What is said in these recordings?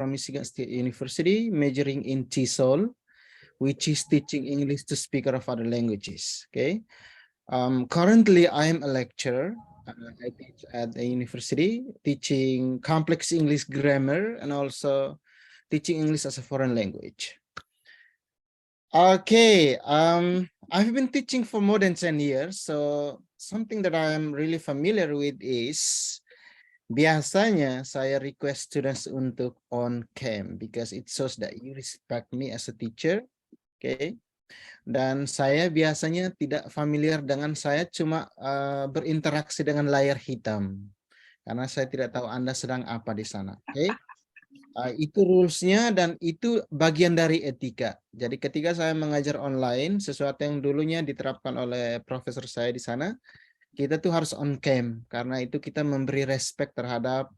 from Michigan State University, majoring in TESOL, which is teaching English to speaker of other languages. Okay. Currently, I am a lecturer. I teach at a university, teaching complex English grammar and also teaching English as a foreign language. Okay, I've been teaching for more than 10 years, so something that I'm really familiar with is biasanya saya request students untuk on cam because it shows that you respect me as a teacher. Okay. Dan saya biasanya tidak familiar dengan saya cuma berinteraksi dengan layar hitam. Karena saya tidak tahu Anda sedang apa di sana. Oke. Itu rules-nya dan itu bagian dari etika. Jadi ketika saya mengajar online, sesuatu yang dulunya diterapkan oleh profesor saya di sana, kita tuh harus on cam. Karena itu kita memberi respect terhadap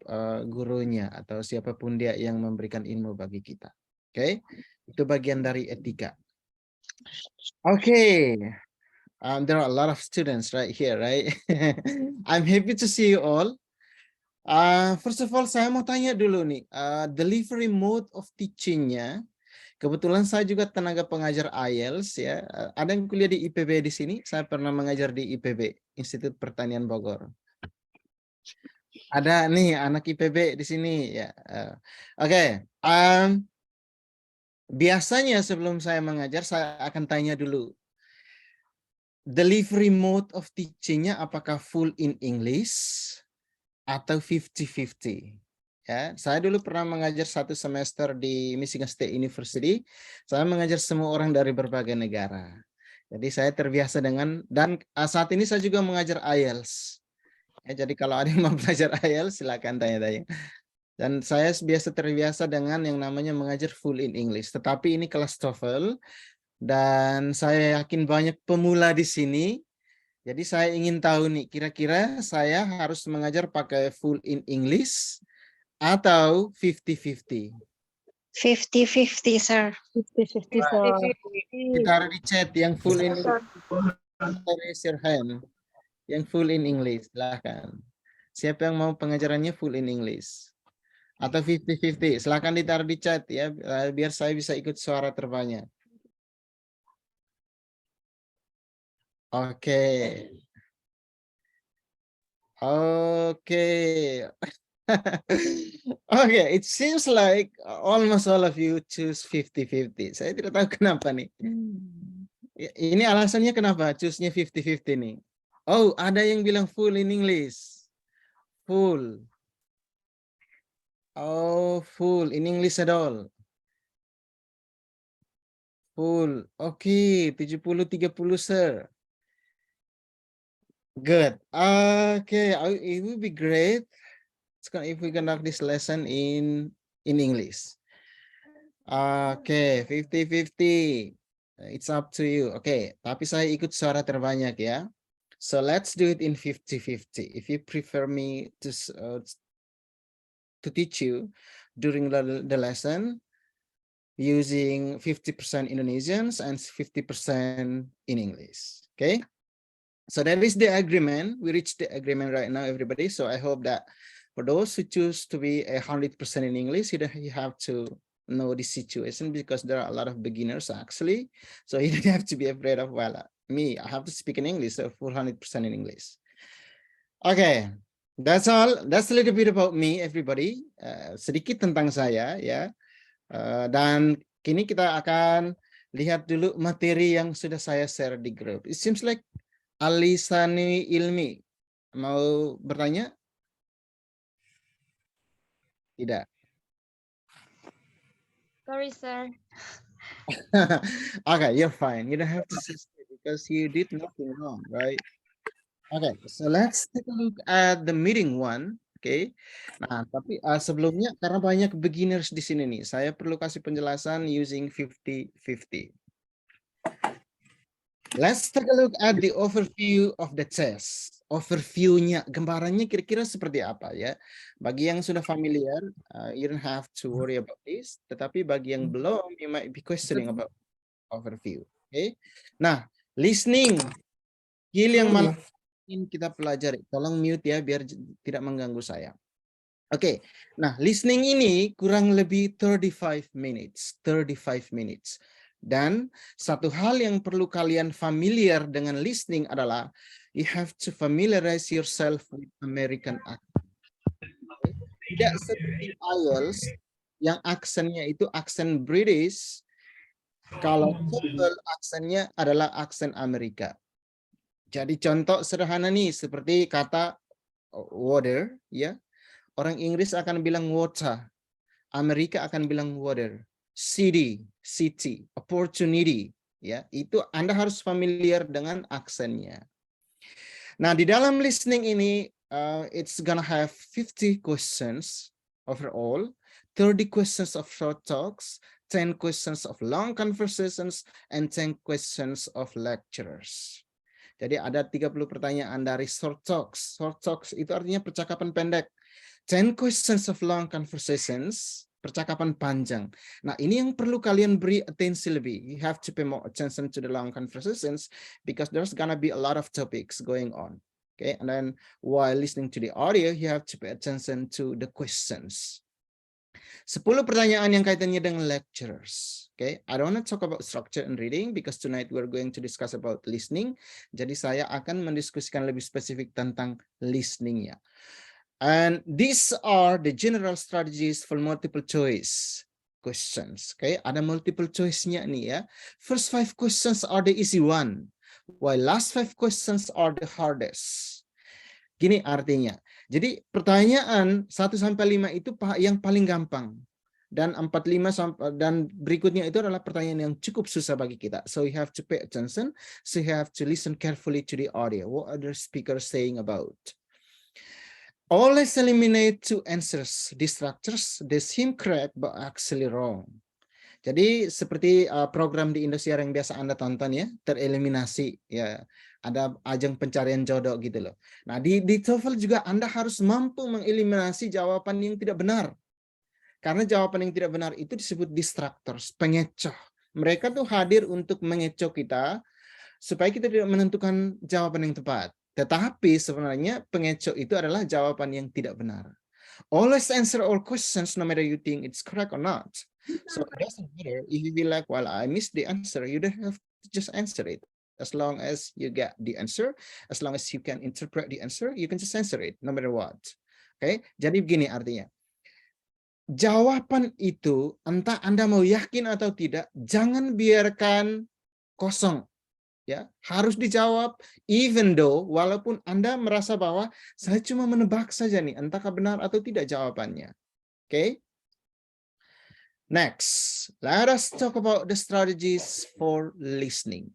gurunya atau siapapun dia yang memberikan ilmu bagi kita. Oke. Itu bagian dari etika. Okay, there are a lot of students right here, right? I'm happy to see you all. First of all, saya mau tanya dulu nih, delivery mode of teachingnya. Kebetulan saya juga tenaga pengajar IELTS ya. Ada yang kuliah di IPB di sini? Saya pernah mengajar di IPB, Institut Pertanian Bogor. Ada nih anak IPB di sini ya. Oke. Biasanya sebelum saya mengajar, saya akan tanya dulu. Delivery mode of teachingnya apakah full in English atau 50-50? Ya, saya dulu pernah mengajar 1 semester di Michigan State University. Saya mengajar semua orang dari berbagai negara. Jadi saya terbiasa dengan, dan saat ini saya juga mengajar IELTS. Ya, jadi kalau ada yang mau belajar IELTS, silakan tanya-tanya. Dan saya biasa terbiasa dengan yang namanya mengajar full in English. Tetapi ini kelas TOEFL. Dan saya yakin banyak pemula di sini. Jadi saya ingin tahu nih, kira-kira saya harus mengajar pakai full in English atau 50-50? 50-50, sir. 50-50, sir. Ditaruh di chat yang full in English. Raise your hand. Yang full in English, silahkan. Siapa yang mau pengajarannya full in English? Atau 50-50? Silahkan ditaruh di chat ya, biar saya bisa ikut suara terbanyak. Oke. Oke. Okay, it seems like almost all of you choose 50-50. Saya tidak tahu kenapa nih. Ini alasannya kenapa choose-nya 50-50 nih. Oh, ada yang bilang full in English. Full. Oh, full in English at all. Full. Oke, 70-30, sir. Good. Okay, it would be great if we conduct this lesson in English. Okay, 50-50. It's up to you. Okay, tapi saya ikut suara terbanyak ya. So let's do it in 50-50. If you prefer me to teach you during the lesson using 50% Indonesians and 50% in English. Okay. So that is the agreement. We reached the agreement right now, everybody. So I hope that for those who choose to be 100% in English, you have to know the situation because there are a lot of beginners actually. So you don't have to be afraid of, well, me, I have to speak in English, so full 100% in English. Okay, that's all. That's a little bit about me, everybody. Sedikit tentang saya ya. Dan kini kita akan lihat dulu materi yang sudah saya share di grup. It seems like Alisani Ilmi mau bertanya? Tidak. Sorry, sir. Okay, you're fine. You don't have to say so because you did nothing wrong, right? Okay, so let's take a look at the meeting one. Okay. Nah, tapi sebelumnya karena banyak beginners di sini nih, saya perlu kasih penjelasan using 50-50. Let's take a look at the overview of the test. Overview-nya, gambarannya kira-kira seperti apa ya? Bagi yang sudah familiar, you don't have to worry about this. Tetapi bagi yang belum, you might be questioning about overview. Okay? Nah, listening, skill yang mana ingin kita pelajari. Tolong mute ya, biar tidak mengganggu saya. Oke, nah listening ini kurang lebih 35 minutes. Dan satu hal yang perlu kalian familiar dengan listening adalah you have to familiarize yourself with American accent. Tidak seperti IELTS yang aksennya itu aksen British, kalau TOEFL aksennya adalah aksen Amerika. Jadi contoh sederhana nih seperti kata water, ya. Orang Inggris akan bilang water, Amerika akan bilang water. City, opportunity, ya. Itu Anda harus familiar dengan aksennya. Nah, di dalam listening ini it's gonna have 50 questions overall, 30 questions of short talks, 10 questions of long conversations, and 10 questions of lectures. Jadi ada 30 pertanyaan dari short talks. Short talks itu artinya percakapan pendek. 10 questions of long conversations, percakapan panjang. Nah, ini yang perlu kalian beri atensi lebih. You have to pay more attention to the long conversations because there's gonna be a lot of topics going on. Okay, and then while listening to the audio, you have to pay attention to the questions. 10 pertanyaan yang kaitannya dengan lecturers. Okay, I don't want to talk about structure and reading because tonight we're going to discuss about listening. Jadi saya akan mendiskusikan lebih spesifik tentang listeningnya. And these are the general strategies for multiple choice questions. Okay, ada multiple choice-nya nih ya. First 5 questions are the easy one, while last 5 questions are the hardest. Gini artinya. Jadi pertanyaan 1 sampai 5 itu yang paling gampang. Dan 45 sampai dan berikutnya itu adalah pertanyaan yang cukup susah bagi kita. So you have to pay attention. So you have to listen carefully to the audio. What other speakers saying about? Always eliminate 2 answers. Distractors, they seem correct but actually wrong. Jadi seperti program di Indosiar yang biasa Anda tonton ya, tereliminasi ya. Ada ajang pencarian jodoh gitu loh. Nah, di TOEFL juga Anda harus mampu mengeliminasi jawaban yang tidak benar. Karena jawaban yang tidak benar itu disebut distractors, pengecoh. Mereka tuh hadir untuk mengecoh kita supaya kita tidak menentukan jawaban yang tepat. Tetapi sebenarnya pengecoh itu adalah jawaban yang tidak benar. Always answer all questions no matter you think it's correct or not. So it doesn't matter if you feel like, well, I missed the answer. You don't have to just answer it. As long as you get the answer, as long as you can interpret the answer, you can just answer it no matter what. Okay? Jadi begini artinya. Jawaban itu entah Anda mau yakin atau tidak, jangan biarkan kosong. Ya, harus dijawab even though walaupun Anda merasa bahwa saya cuma menebak saja nih, entahkah benar atau tidak jawabannya. Okay? Next, let us talk about the strategies for listening.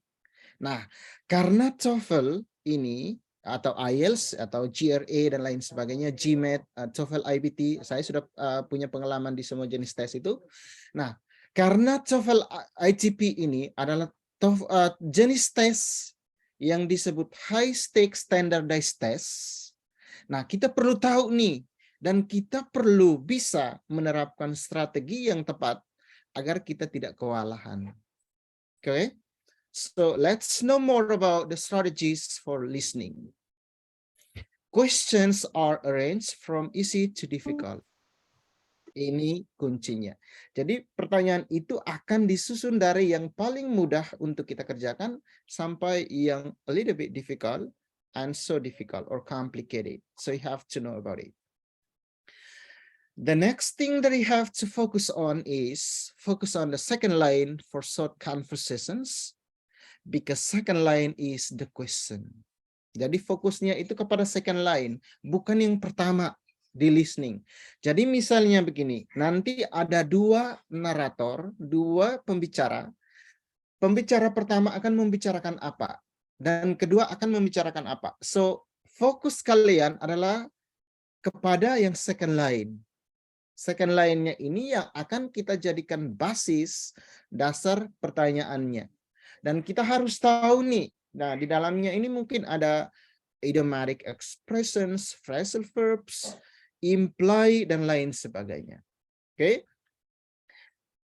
Nah, karena TOEFL ini atau IELTS atau GRE dan lain sebagainya, GMAT, TOEFL IBT, saya sudah punya pengalaman di semua jenis tes itu. Nah, karena TOEFL IGP ini adalah jenis tes yang disebut high stakes standardized test. Nah, kita perlu tahu nih, dan kita perlu bisa menerapkan strategi yang tepat agar kita tidak kewalahan. Okay? So let's know more about the strategies for listening. Questions are arranged from easy to difficult. Ini kuncinya. Jadi pertanyaan itu akan disusun dari yang paling mudah untuk kita kerjakan sampai yang a little bit difficult and so difficult or complicated. So you have to know about it. The next thing that you have to focus on is focus on the second line for short conversations because second line is the question. Jadi fokusnya itu kepada second line, bukan yang pertama di listening. Jadi misalnya begini, nanti ada 2 narator, 2 pembicara. Pembicara pertama akan membicarakan apa dan kedua akan membicarakan apa. So fokus kalian adalah kepada yang second line. Second line-nya ini yang akan kita jadikan basis dasar pertanyaannya. Dan kita harus tahu nih, nah di dalamnya ini mungkin ada idiomatic expressions, phrasal verbs, imply, dan lain sebagainya. Oke?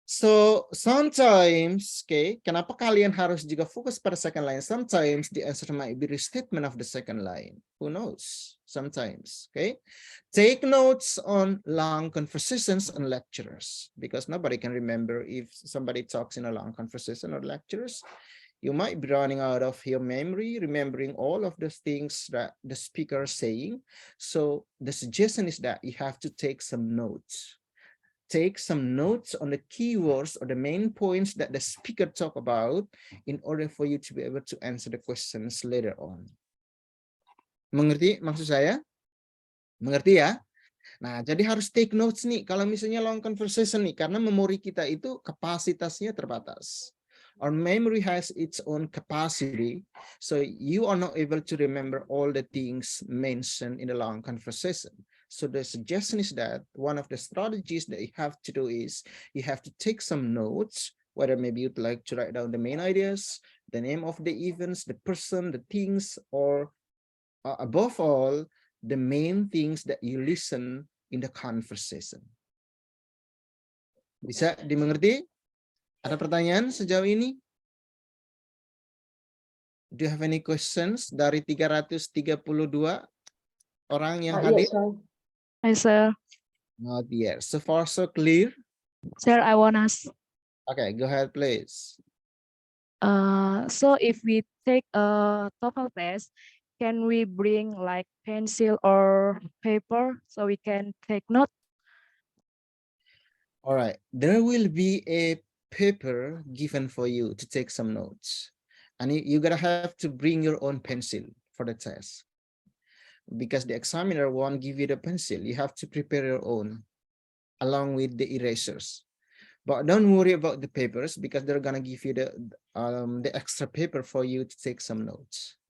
So sometimes, okay, kenapa kalian harus juga fokus pada second line? Sometimes the answer might be restatement of the second line. Who knows? Sometimes, okay. Take notes on long conversations and lectures because nobody can remember if somebody talks in a long conversation or lectures. You might be running out of your memory, remembering all of the things that the speaker is saying. So the suggestion is that you have to take some notes. Take some notes on the keywords or the main points that the speaker talk about in order for you to be able to answer the questions later on. Mengerti maksud saya? Mengerti ya? Nah, jadi harus take notes nih kalau misalnya long conversation nih, karena memori kita itu kapasitasnya terbatas. Our memory has its own capacity, so you are not able to remember all the things mentioned in a long conversation. So the suggestion is that one of the strategies that you have to do is you have to take some notes, whether maybe you'd like to write down the main ideas, the name of the events, the person, the things, or above all, the main things that you listen in the conversation. Bisa dimengerti? Ada pertanyaan sejauh ini? Do you have any questions dari 332 orang yang hadir? Hi, sir. Not yet. So far, so clear? Sir, I want to ask, Okay, go ahead, please. so if we take a TOEFL test, can we bring like pencil or paper so we can take note? All right, there will be a paper given for you to take some notes. And you're gonna have to bring your own pencil for the test. Because the examiner won't give you the pencil, you have to prepare your own along with the erasers. But don't worry about the papers because they're gonna give you the extra paper for you to take some notes.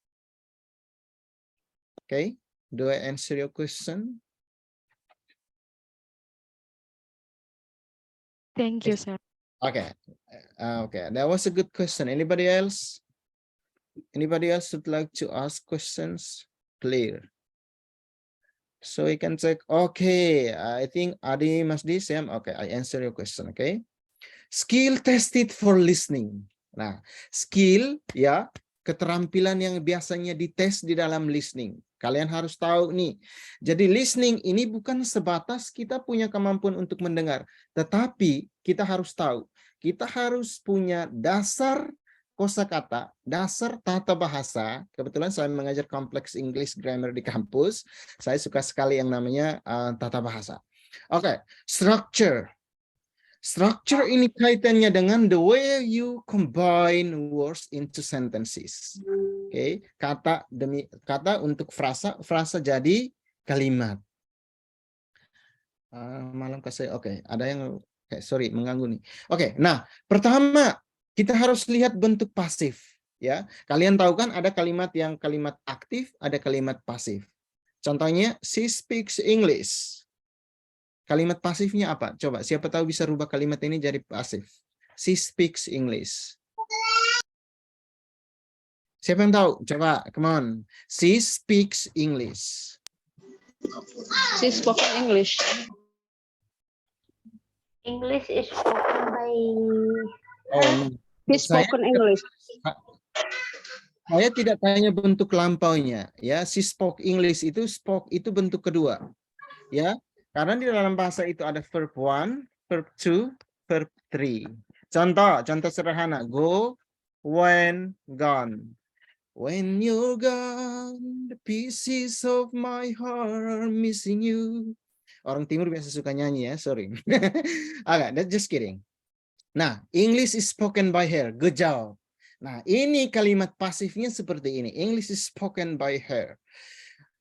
Okay, do I answer your question? Thank you, sir. Okay, okay, that was a good question. Anybody else? Anybody else would like to ask questions? Clear. So we can check. Okay, I think Adi Masdi, Sam. Okay, I answer your question. Okay, skill tested for listening. Nah, skill ya, keterampilan yang biasanya dites di dalam listening. Kalian harus tahu nih. Jadi listening ini bukan sebatas kita punya kemampuan untuk mendengar, tetapi kita harus tahu, kita harus punya dasar kosakata, dasar tata bahasa. Kebetulan saya mengajar kompleks English grammar di kampus. Saya suka sekali yang namanya tata bahasa. Oke, structure. Structure ini kaitannya dengan the way you combine words into sentences. Oke, kata demi kata untuk frasa, frasa jadi kalimat. Malam kasih. Oke, ada yang sorry mengganggu nih. Oke, nah pertama kita harus lihat bentuk pasif. Ya, kalian tahu kan ada kalimat yang kalimat aktif, ada kalimat pasif. Contohnya, she speaks English. Kalimat pasifnya apa? Coba, siapa tahu bisa rubah kalimat ini jadi pasif. She speaks English. Siapa yang tahu? Coba, come on. She speaks English. She spoke English. English is spoken by Oh, no. He spoken English. Saya tidak tanya bentuk lampaunya, ya. She spoke English itu spoke itu bentuk kedua, ya. Karena di dalam bahasa itu ada verb 1, verb 2, verb 3. Contoh sederhana. Go, when, gone. When you're gone, the pieces of my heart are missing you. Orang Timur biasa suka nyanyi ya, sorry. Okay, that's just kidding. Nah, English is spoken by her. Good job. Nah, ini kalimat pasifnya seperti ini. English is spoken by her.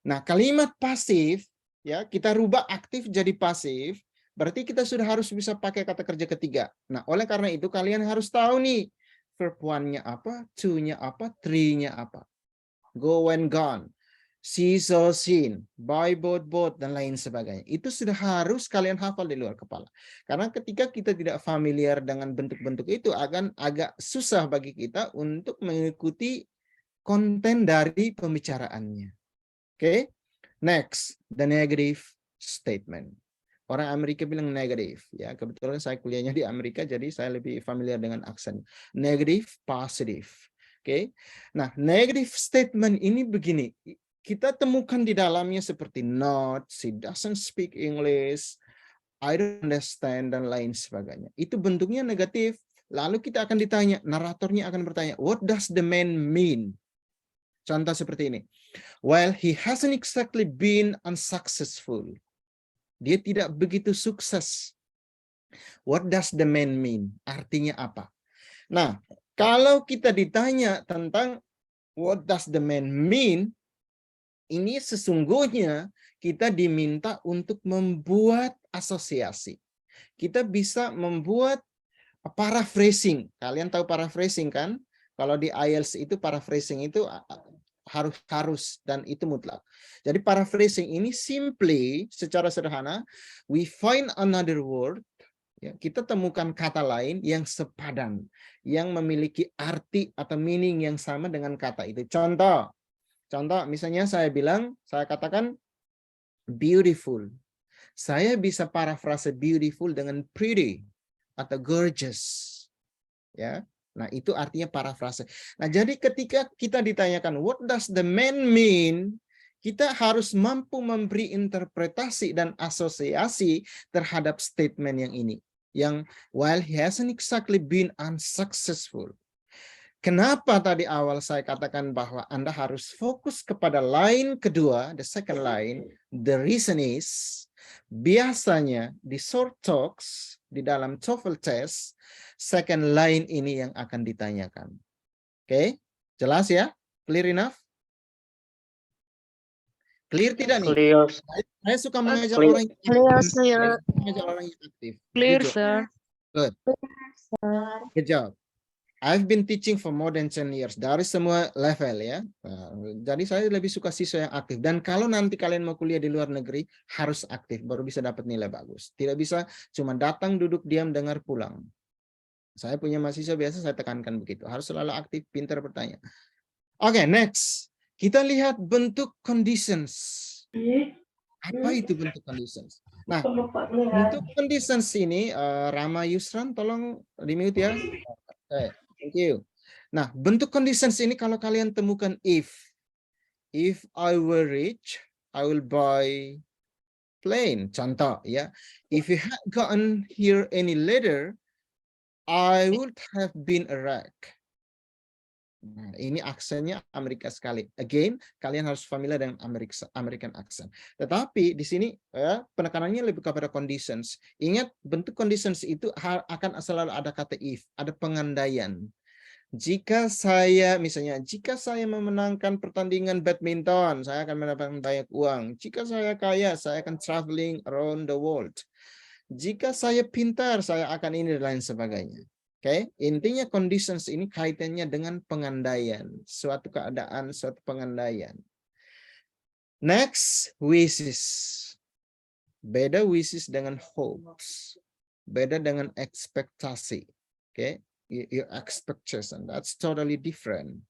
Nah, kalimat pasif, ya kita rubah aktif jadi pasif, berarti kita sudah harus bisa pakai kata kerja ketiga. Nah, oleh karena itu kalian harus tahu nih, verb 1-nya apa, 2-nya apa, 3-nya apa. Go and gone, see so seen, buy bought, dan lain sebagainya. Itu sudah harus kalian hafal di luar kepala. Karena ketika kita tidak familiar dengan bentuk-bentuk itu, akan agak susah bagi kita untuk mengikuti konten dari pembicaraannya. Oke? Next, the negative statement. Orang Amerika bilang negatif, ya. Kebetulan saya kuliahnya di Amerika, jadi saya lebih familiar dengan aksen. Negatif, positif. Oke. Nah, negative statement ini begini. Kita temukan di dalamnya seperti not, she doesn't speak English, I don't understand, dan lain sebagainya. Itu bentuknya negatif. Lalu kita akan ditanya, naratornya akan bertanya, what does the man mean? Contoh seperti ini. Well, he hasn't exactly been unsuccessful. Dia tidak begitu sukses. What does the man mean? Artinya apa? Nah, kalau kita ditanya tentang what does the man mean, ini sesungguhnya kita diminta untuk membuat asosiasi. Kita bisa membuat paraphrasing. Kalian tahu paraphrasing kan? Kalau di IELTS itu paraphrasing itu harus dan itu mutlak. Jadi paraphrasing ini simply secara sederhana, we find another word, ya, kita temukan kata lain yang sepadan, yang memiliki arti atau meaning yang sama dengan kata itu. Contoh misalnya saya katakan beautiful. Saya bisa paraphrase beautiful dengan pretty atau gorgeous. Ya. Nah, itu artinya parafrase. Nah, jadi ketika kita ditanyakan what does the man mean, kita harus mampu memberi interpretasi dan asosiasi terhadap statement yang ini. Yang while he hasn't exactly been unsuccessful. Kenapa tadi awal saya katakan bahwa Anda harus fokus kepada line kedua, the second line, the reason is, biasanya di short talks, di dalam TOEFL test, second line ini yang akan ditanyakan. Oke, jelas ya? Clear enough? Clear tidak nih? Clear. Saya suka mengajar Clear. orang yang Clear, aktif. sir. Mengajar orang yang aktif. Clear, Good job. sir. Good. Good job. I've been teaching for more than 10 years. Dari semua level ya. Jadi saya lebih suka siswa yang aktif. Dan kalau nanti kalian mau kuliah di luar negeri, harus aktif. Baru bisa dapat nilai bagus. Tidak bisa cuma datang, duduk, diam, dengar, pulang. Saya punya mahasiswa biasa saya tekankan begitu. Harus selalu aktif, pintar bertanya. Oke, next. Kita lihat bentuk conditions. Apa itu bentuk conditions? Nah, bentuk conditions ini, Rama Yusran, tolong di-mute ya. Oke, thank you. Nah, bentuk conditions ini kalau kalian temukan if I were rich, I will buy plane. Contoh ya. If you had gotten here any later, I would have been a wreck. Nah, ini aksennya Amerika sekali. Again, kalian harus familiar dengan American accent. Tetapi di sini penekanannya lebih kepada conditions. Ingat, bentuk conditions itu akan selalu ada kata if, ada pengandaian. Jika saya memenangkan pertandingan badminton, saya akan mendapatkan banyak uang. Jika saya kaya, saya akan traveling around the world. Jika saya pintar, saya akan ini dan lain sebagainya. Oke, intinya conditions ini kaitannya dengan pengandaian, suatu keadaan, suatu pengandaian. Next, wishes. Beda wishes dengan hopes. Beda dengan ekspektasi. Oke, your expectation, that's totally different.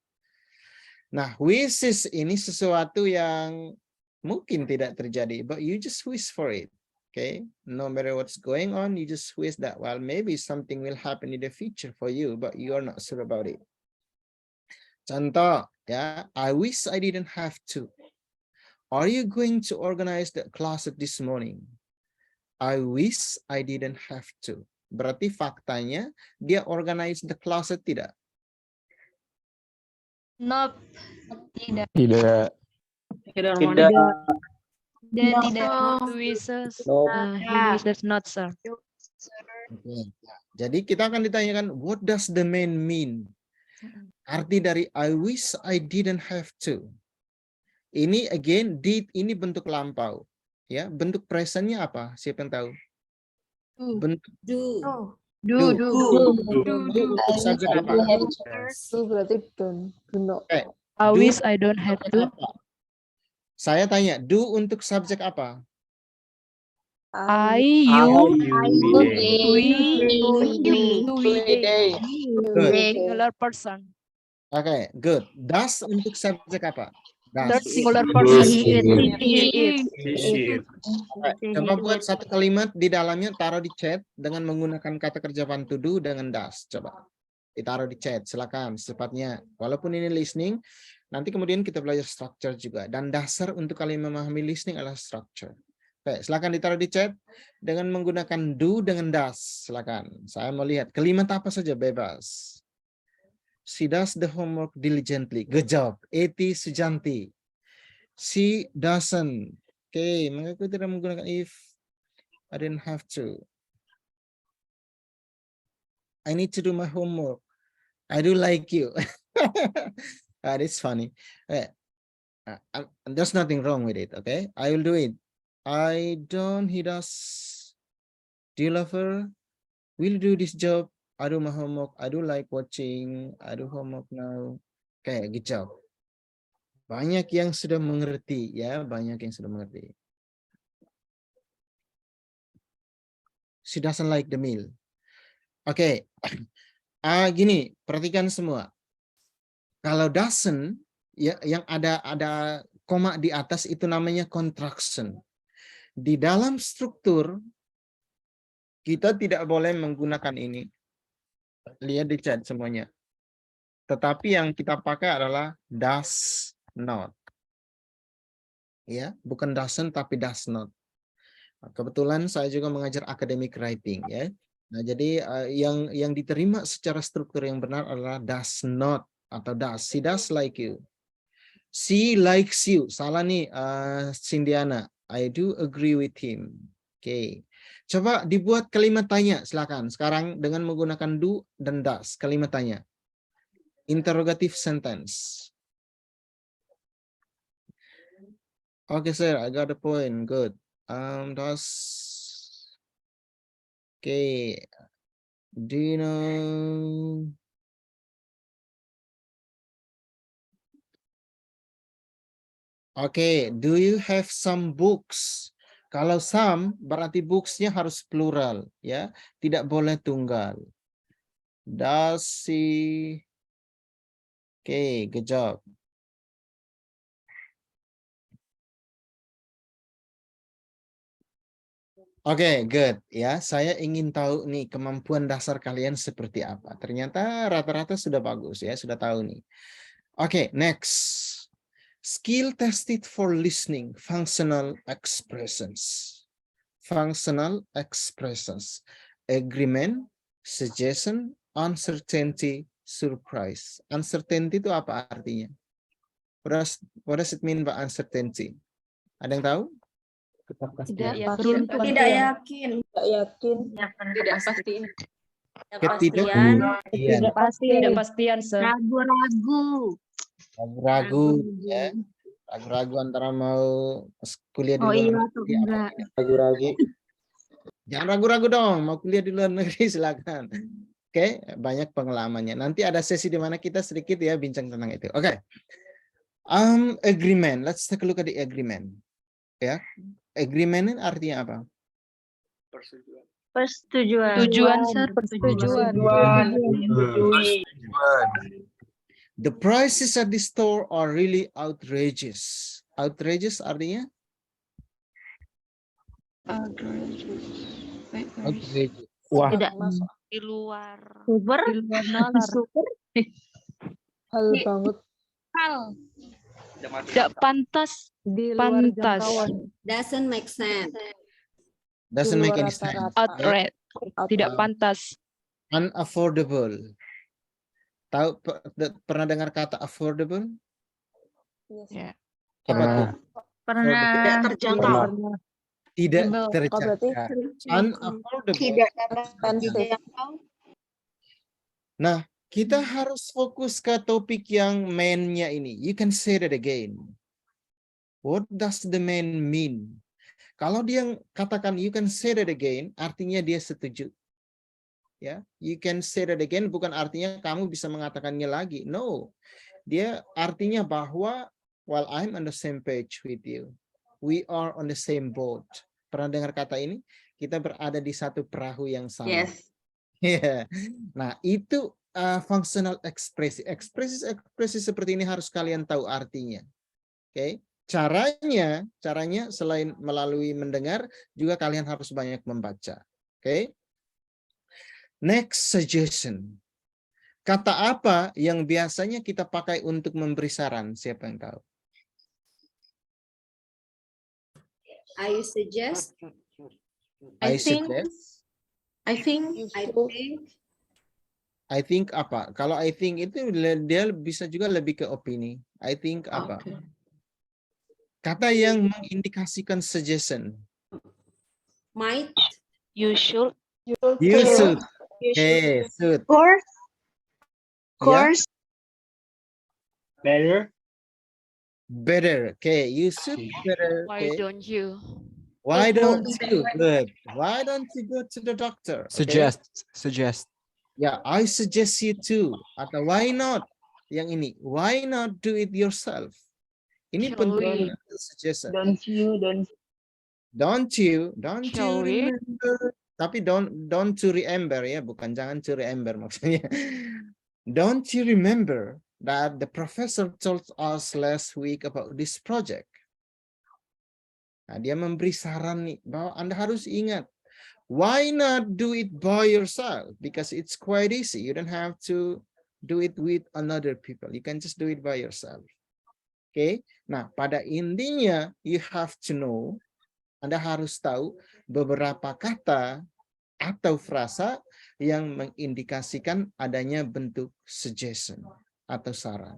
Nah, wishes ini sesuatu yang mungkin tidak terjadi, but you just wish for it. Okay, no matter what's going on, you just wish that, well, maybe something will happen in the future for you, but you're not sure about it. Contoh, ya, I wish I didn't have to. Are you going to organize the closet this morning? I wish I didn't have to. Berarti faktanya, dia organize the closet tidak? Nope. Tidak. Tidak. Tidak. Tidak. Wishes. No. He wishes not, sir. Okay. Jadi kita akan ditanyakan, what does the man mean? Arti dari I wish I didn't have to. Ini again, did ini bentuk lampau. Ya, bentuk presentnya apa? Siapa yang tahu? Bentuk Do. untuk subjek apa? Do berarti don't. Do not. I Do wish I don't have to. apa? Saya tanya, do untuk subjek apa? I, you, Good. singular person. Oke, good. Does untuk subjek apa? Third Does. singular He person. eats. He eats. Coba buat satu kalimat di dalamnya, taruh di chat dengan menggunakan kata kerja to do dengan does. Coba ditaruh di chat, silakan secepatnya. Walaupun ini listening, nanti kemudian kita belajar structure juga. Dan dasar untuk kalian memahami listening adalah structure. Oke, silakan ditaruh di chat dengan menggunakan do dengan does. Silakan. Saya mau lihat kalimat apa saja bebas. She does the homework diligently. Good job. Eti Sujanti. She doesn't. Oke, mengapa aku tidak menggunakan if? I didn't have to. I need to do my homework. I do like you. That is funny. Okay. There's nothing wrong with it. Okay, I will do it. I don't. He does. Do you love her? Will you do this job? I do my homework. I do like watching. I do homework now. Okay, good job. Banyak yang sudah mengerti, ya. Banyak yang sudah mengerti. She doesn't like the meal. Oke, gini, perhatikan semua. Kalau doesn't, ya, yang ada koma di atas itu namanya contraction. Di dalam struktur kita tidak boleh menggunakan ini. Lihat di chat semuanya. Tetapi yang kita pakai adalah does not. Ya, bukan doesn't tapi does not. Kebetulan saya juga mengajar academic writing, ya. Nah, jadi yang diterima secara struktur yang benar adalah does not atau does. She does like you. She likes you. Salah nih, Cindiana. I do agree with him. Oke. Coba dibuat kalimat tanya, silakan. Sekarang dengan menggunakan do dan does, kalimat tanya. Interrogative sentence. Okay, sir, I got the point. Good. Does. Okay. Do you know? Okay, do you have some books? Kalau some berarti books-nya harus plural, ya, tidak boleh tunggal. Does she? Okay, good job. Oke, good. Ya, saya ingin tahu nih kemampuan dasar kalian seperti apa. Ternyata rata-rata sudah bagus ya, sudah tahu nih. Oke, next. Skill tested for listening, functional expressions. Functional expressions. Agreement, suggestion, uncertainty, surprise. Uncertainty itu apa artinya? What does it mean by uncertainty? Ada yang tahu? Tidak yakin. Tidak yakin. Tidak yakin. Tidak pasti. Ketidakpastian, sir. Ragu-ragu. Ragu-ragu, ya. Ragu-ragu antara mau kuliah di luar negeri. enggak. Ragu-ragu. Jangan ragu-ragu dong, mau kuliah di luar negeri silakan. Oke, banyak pengalamannya. Nanti ada sesi di mana kita sedikit ya bincang tentang itu. Oke. Agreement. Let's take a look at the agreement. Ya. Agreement artinya apa? Persetujuan. Tujuan, sir. Persetujuan. The prices at the store are really outrageous. Outrageous artinya? Outrageous. Wah, Tidak Di luar. super. Di luar nalar. Super. Hal banget. Hal. Tidak pantas. Di luar Pantas. jangkauan. Doesn't make sense. Doesn't Di make luar any sense. rata-rata. Outright. Tidak pantas. Unaffordable. Tahu pernah dengar kata affordable? Yes. Ya. Apa tuh? Pernah. Tidak terjangkau. Tidak Oh, berarti terjangkau. Unaffordable. expensive. Nah, kita harus fokus ke topik yang main-nya ini. You can say that again. What does the man mean? Kalau dia katakan you can say that again, artinya dia setuju. Ya, you can say that again bukan artinya kamu bisa mengatakannya lagi. No. Dia artinya bahwa while I'm on the same page with you. We are on the same boat. Pernah dengar kata ini? Kita berada di satu perahu yang sama. Yes. Yeah. Nah, itu functional ekspresi. Ekspresi seperti ini harus kalian tahu artinya. Oke. Caranya selain melalui mendengar, juga kalian harus banyak membaca. Oke. Next suggestion. Kata apa yang biasanya kita pakai untuk memberi saran? Siapa yang tahu? I suggest. I think. suggest. I think. I think apa? Kalau I think itu dia bisa juga lebih ke opini. I think apa? Kata yang mengindikasikan suggestion. Might. You should. You should. Okay, should. Course. Ya, Better. better. Okay, you should better. Why Okay. don't you? Why don't you? Good. Why don't you go to the doctor? Okay. Suggest. Ya, I suggest you to. Atau why not? Yang ini. Why not do it yourself? Ini Shall penting we? suggestion. Don't you Shall we? remember? Tapi don't to remember ya, bukan jangan to remember maksudnya. Don't you remember that the professor told us last week about this project? Nah, dia memberi saran nih bahwa Anda harus ingat. Why not do it by yourself? Because it's quite easy. You don't have to do it with another people. You can just do it by yourself. Oke. Nah, pada intinya you have to know, Anda harus tahu beberapa kata atau frasa yang mengindikasikan adanya bentuk suggestion atau saran.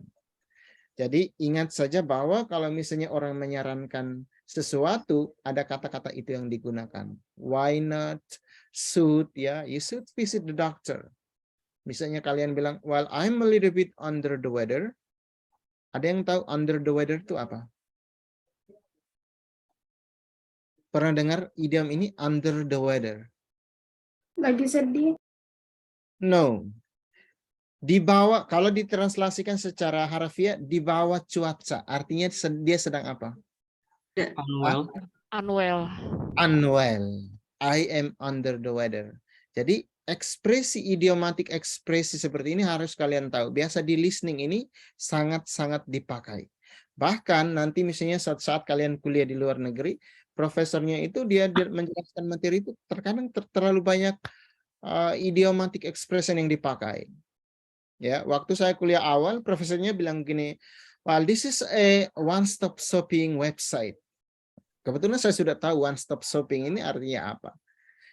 Jadi ingat saja bahwa kalau misalnya orang menyarankan sesuatu, ada kata-kata itu yang digunakan. Why not? Should, ya, you should visit the doctor. Misalnya kalian bilang, well, I'm a little bit under the weather. Ada yang tahu under the weather itu apa? Pernah dengar idiom ini under the weather? Lagi sedih. No. Di bawah, kalau ditranslasikan secara harfiah, di bawah cuaca. Artinya dia sedang apa? Unwell. Unwell. Unwell. I am under the weather. Jadi ekspresi idiomatik, ekspresi seperti ini harus kalian tahu. Biasa di listening ini sangat-sangat dipakai. Bahkan nanti misalnya saat kalian kuliah di luar negeri, profesornya itu dia menjelaskan materi itu terkadang terlalu banyak idiomatic expression yang dipakai. Ya, waktu saya kuliah awal, profesornya bilang gini, well, this is a one-stop shopping website. Kebetulan saya sudah tahu one-stop shopping ini artinya apa.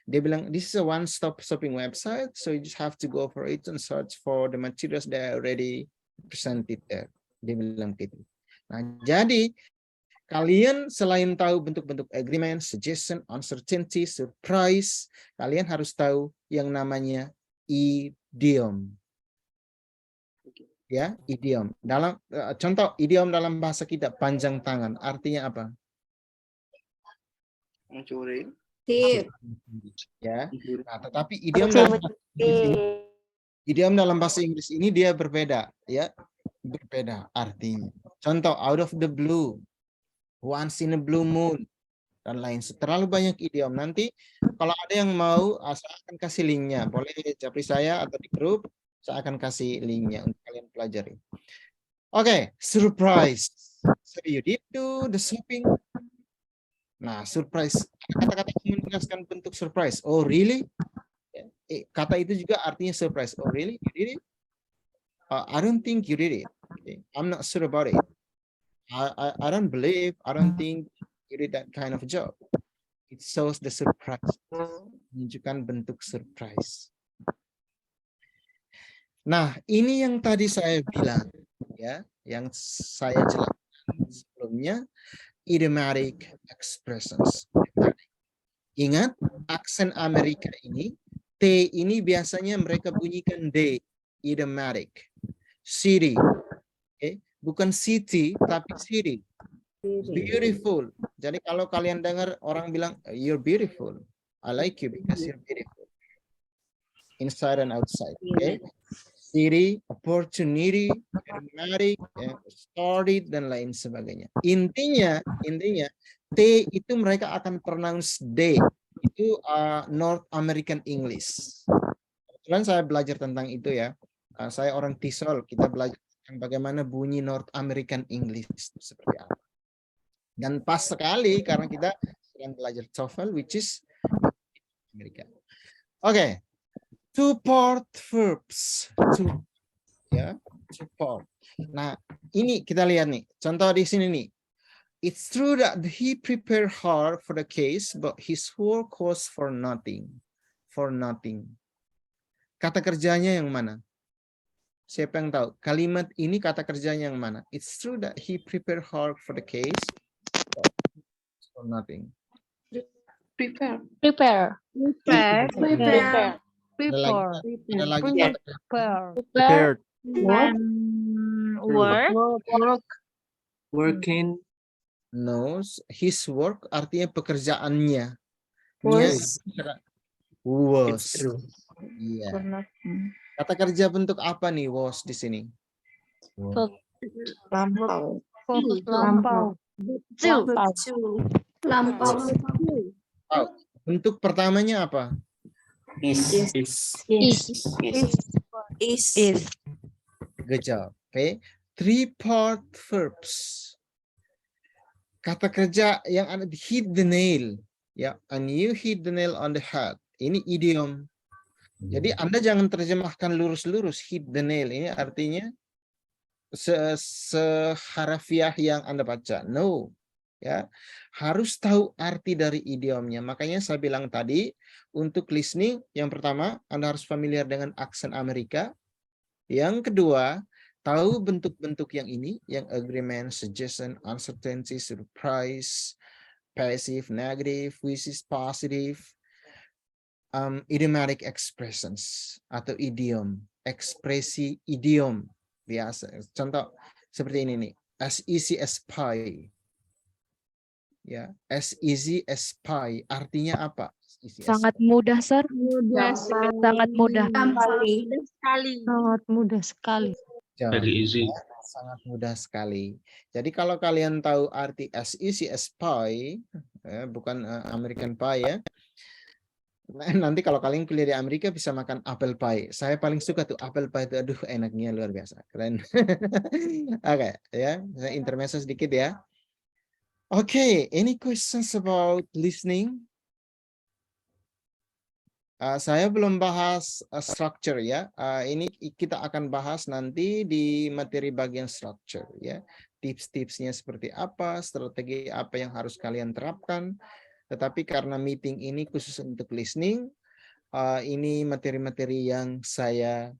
Dia bilang, this is a one-stop shopping website, so you just have to go for it and search for the materials that are already presented there. Dia bilang gitu. Nah, jadi kalian selain tahu bentuk-bentuk agreement, suggestion, uncertainty, surprise, kalian harus tahu yang namanya idiom. Ya, idiom. Dalam contoh idiom dalam bahasa kita panjang tangan, artinya apa? Mencuri. Tip. Ya. Nah, tetapi idiom dalam bahasa Inggris ini dia berbeda, ya. Berbeda artinya. Contoh out of the blue, once in a blue moon, dan lain. Terlalu banyak idiom. Nanti kalau ada yang mau, saya akan kasih linknya. Boleh japri saya atau di grup, saya akan kasih linknya untuk kalian pelajari. Oke, surprise. So you did do the shopping. Nah, surprise. Kata-kata yang menjelaskan bentuk surprise. Oh, really? Kata itu juga artinya surprise. Oh, really? You did it? I don't think you did it. Okay. I'm not sure about it. I don't believe, I don't think you did that kind of job. It shows the surprise. Menunjukkan bentuk surprise. Nah, ini yang tadi saya bilang, ya, yang saya jelaskan sebelumnya, idiomatic expressions. Ingat, aksen Amerika ini, T ini biasanya mereka bunyikan D, idiomatic. City, okay? Bukan city, tapi city. Beautiful. Jadi kalau kalian dengar orang bilang, you're beautiful. I like you because you're beautiful. Inside and outside. Okay? City, opportunity, idiomatic, started, dan lain sebagainya. Intinya, T itu mereka akan pronounce D. Itu North American English. Kebetulan saya belajar tentang itu ya. Saya orang Tisol, kita belajar bagaimana bunyi North American English seperti apa. Dan pas sekali karena kita sedang belajar TOEFL, which is Amerika. Oke, two-part verbs. Two-part. Nah, ini kita lihat nih. Contoh di sini nih. It's true that he prepared hard for the case, but his work was for nothing. For nothing. Kata kerjanya yang mana? Siapa yang tahu? Kalimat ini kata kerjanya yang mana? It's true that he prepared hard for the case, but for nothing. Prepare. Prepare. Prepare. Prepare. Ada lagi kata kerja. Prepared. Dan work. Working. No, his work artinya pekerjaannya. Was. Was. It's true. Iya. Kata kerja bentuk apa nih was di sini? Lampau. Lampau. Lampau. Bentuk pertamanya apa? Is. Is. Good job. Okay. Three-part verbs. Kata kerja yang ada hit the nail. Ya, and you hit the nail on the head. Ini idiom. Jadi Anda jangan terjemahkan lurus-lurus hit the nail. Ini artinya seharafiah yang Anda baca. No. Ya, harus tahu arti dari idiomnya. Makanya saya bilang tadi untuk listening yang pertama Anda harus familiar dengan aksen Amerika. Yang kedua, tahu bentuk-bentuk yang ini, yang agreement, suggestion, uncertainty, surprise, passive, negative, wishes, positive, idiomatic expressions atau idiom, ekspresi idiom biasa. Contoh seperti ini nih, as easy as pie. Ya, as easy as pie artinya apa? Sangat mudah, Sir. Sangat mudah. Sekali. Sangat mudah sekali. Very easy. Sangat mudah sekali. Jadi kalau kalian tahu arti as easy as pie, bukan American pie ya. Nanti kalau kalian kuliah di Amerika bisa makan apple pie. Saya paling suka tuh apple pie itu, aduh enaknya luar biasa. Keren. Oke, ya. Saya intermezzo sedikit ya. Oke, any questions about listening? Saya belum bahas structure ya. Ini kita akan bahas nanti di materi bagian structure ya. Tips-tipsnya seperti apa, strategi apa yang harus kalian terapkan. Tetapi karena meeting ini khusus untuk listening, ini materi-materi yang saya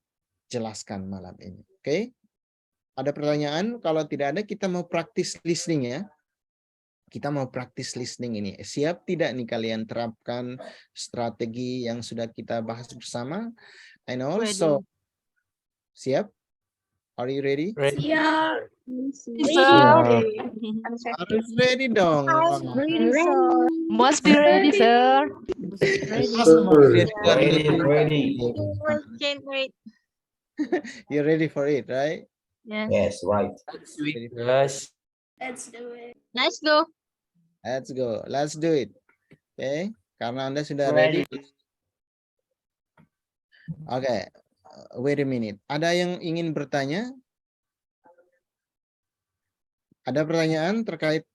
jelaskan malam ini. Oke? Ada pertanyaan? Kalau tidak ada, kita mau praktis listening ya. Kita mau praktis listening ini. Siap tidak nih kalian terapkan strategi yang sudah kita bahas bersama? And also, siap? Are you ready? Siap. Harus ready dong. Must be ready, Sir. Can't wait. You're ready for it, right? Yes. Yes, right. Yes. Let's do it. Let's go. Let's go. Let's do it. Oke, karena Anda sudah ready. Oke, wait a minute. Ada yang ingin bertanya? Ada pertanyaan terkait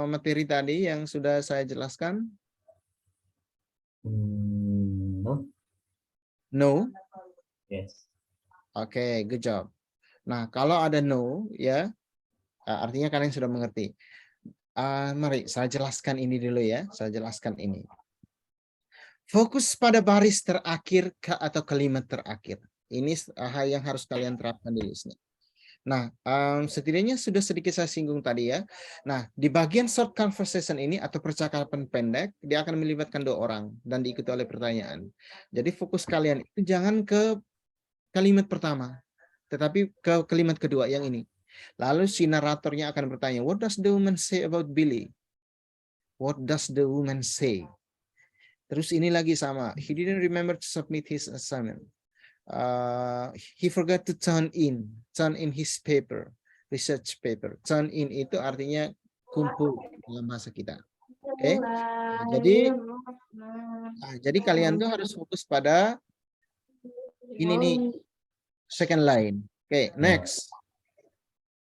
materi tadi yang sudah saya jelaskan? No. No? Yes. Oke, good job. Nah, kalau ada no, ya, artinya kalian sudah mengerti. Mari saya jelaskan ini dulu ya. Saya jelaskan ini. Fokus pada baris terakhir atau kalimat terakhir. Ini hal yang harus kalian terapkan di listening. Nah, setidaknya sudah sedikit saya singgung tadi ya. Nah, di bagian short conversation ini atau percakapan pendek, dia akan melibatkan 2 orang dan diikuti oleh pertanyaan. Jadi fokus kalian itu jangan ke kalimat pertama, tetapi ke kalimat kedua yang ini. Lalu si naratornya akan bertanya, what does the woman say about Billy? What does the woman say? Terus ini lagi sama, he didn't remember to submit his assignment. He forgot to turn in his paper, research paper. Turn in itu artinya kumpul dalam bahasa kita. Oke, jadi kalian tuh harus fokus pada ini nih, second line. Oke, next.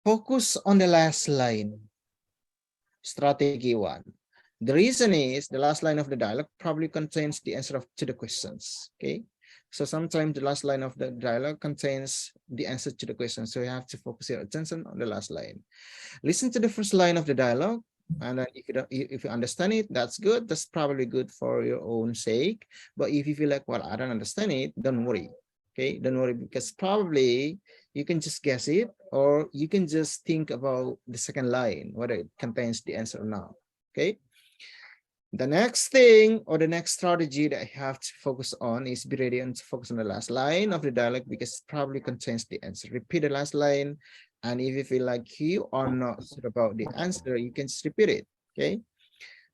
Fokus on the last line. Strategy 1. The reason is the last line of the dialogue probably contains the answer to the questions. Okay, so sometimes the last line of the dialogue contains the answer to the question. So you have to focus your attention on the last line. Listen to the first line of the dialogue, and then if you understand it, that's good. That's probably good for your own sake. But if you feel like, well, I don't understand it, don't worry. Okay, don't worry, because probably you can just guess it, or you can just think about the second line, whether it contains the answer or not. Okay. The next thing, or the next strategy that I have to focus on, is be ready and focus on the last line of the dialogue, because it probably contains the answer. Repeat the last line, and if you feel like you are not sure about the answer, you can just repeat it. Okay,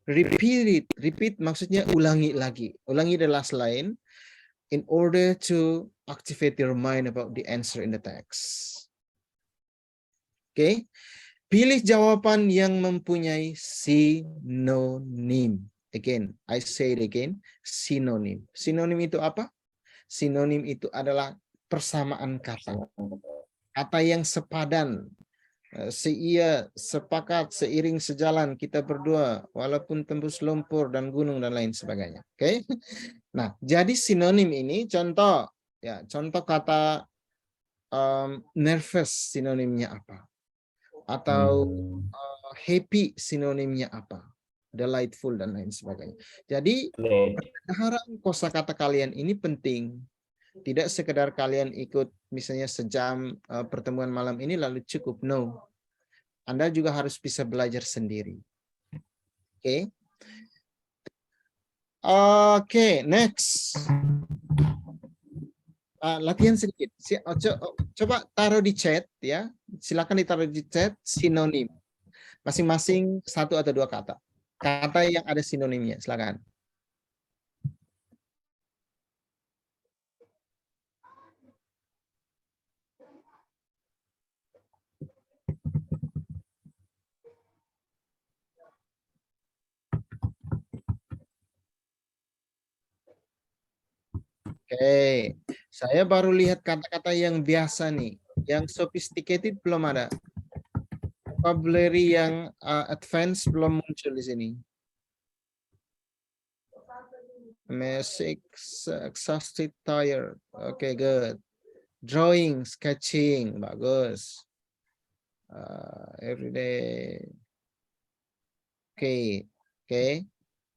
repeat it. Repeat maksudnya ulangi lagi. Ulangi the last line in order to activate your mind about the answer in the text. Okay. Pilih jawaban yang mempunyai sinonim. Again, I say it again, sinonim. Sinonim itu apa? Sinonim itu adalah persamaan kata. Kata yang sepadan. Seia, sepakat, seiring, sejalan, kita berdua, walaupun tembus lumpur dan gunung dan lain sebagainya. Oke. Nah, jadi sinonim ini contoh, ya, contoh kata nervous sinonimnya apa? Atau happy sinonimnya apa, delightful dan lain sebagainya. Jadi pendengaran kosakata kalian ini penting. Tidak sekedar kalian ikut misalnya sejam pertemuan malam ini lalu cukup. No, Anda juga harus bisa belajar sendiri. Oke. Oke, next. Latihan sedikit. Coba taruh di chat ya. Silakan ditaruh di chat sinonim. Masing-masing 1 atau 2 kata. Kata yang ada sinonimnya. Silakan. Oke, saya baru lihat kata-kata yang biasa nih, yang sophisticated belum ada. Vocabulary yang advance belum muncul di sini. Music, exhausted, tired. Oke, good. Drawing, sketching, bagus. Everyday. Oke.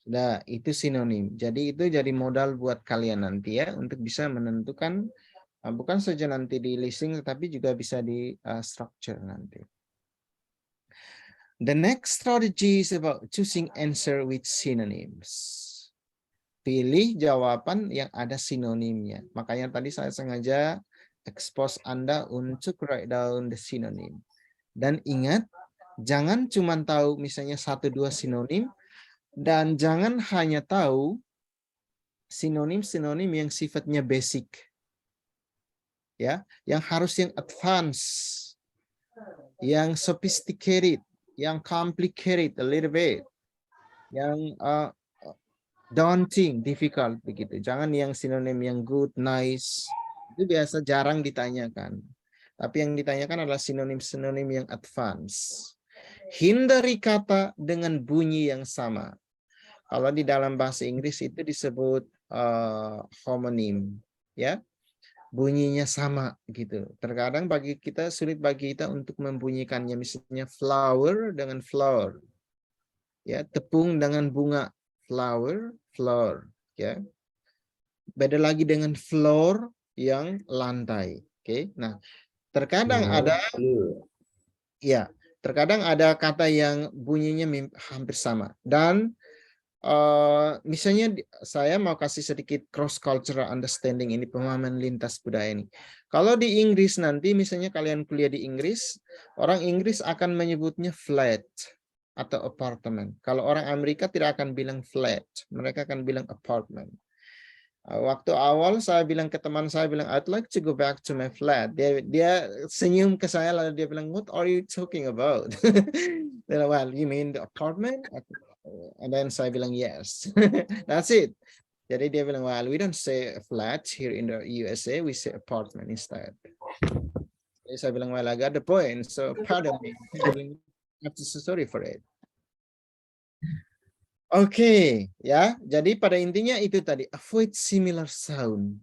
Nah, itu sinonim. Jadi itu jadi modal buat kalian nanti ya untuk bisa menentukan bukan saja nanti di listing tetapi juga bisa di structure nanti. The next strategy is about choosing answer with synonyms. Pilih jawaban yang ada sinonimnya. Makanya tadi saya sengaja expose Anda untuk write down the synonym. Dan ingat, jangan cuma tahu misalnya 1-2 sinonim. Dan jangan hanya tahu sinonim-sinonim yang sifatnya basic. Ya, yang harus yang advance, yang sophisticated, yang complicated a little bit, yang daunting, difficult begitu. Jangan yang sinonim yang good, nice. Itu biasa jarang ditanyakan. Tapi yang ditanyakan adalah sinonim-sinonim yang advance. Hindari kata dengan bunyi yang sama. Kalau di dalam bahasa Inggris itu disebut homonym, ya, bunyinya sama gitu. Terkadang sulit bagi kita untuk membunyikannya, misalnya flower dengan floor, ya, tepung dengan bunga, flower, floor, ya. Beda lagi dengan floor yang lantai, oke. Nah, terkadang ada kata yang bunyinya hampir sama dan misalnya saya mau kasih sedikit cross cultural understanding ini, pemahaman lintas budaya ini. Kalau di Inggris nanti misalnya kalian kuliah di Inggris, orang Inggris akan menyebutnya flat atau apartment. Kalau orang Amerika tidak akan bilang flat, mereka akan bilang apartment. Waktu awal saya bilang ke teman saya bilang I'd like to go back to my flat. Dia senyum ke saya lalu dia bilang what are you talking about? Well, you mean the apartment? And then saya bilang yes. That's it. Jadi dia bilang well we don't say flat here in the USA, we say apartment instead. Jadi saya bilang well I got the point, so pardon me. I'm so sorry for it. Oke, ya. Jadi pada intinya itu tadi, avoid similar sound.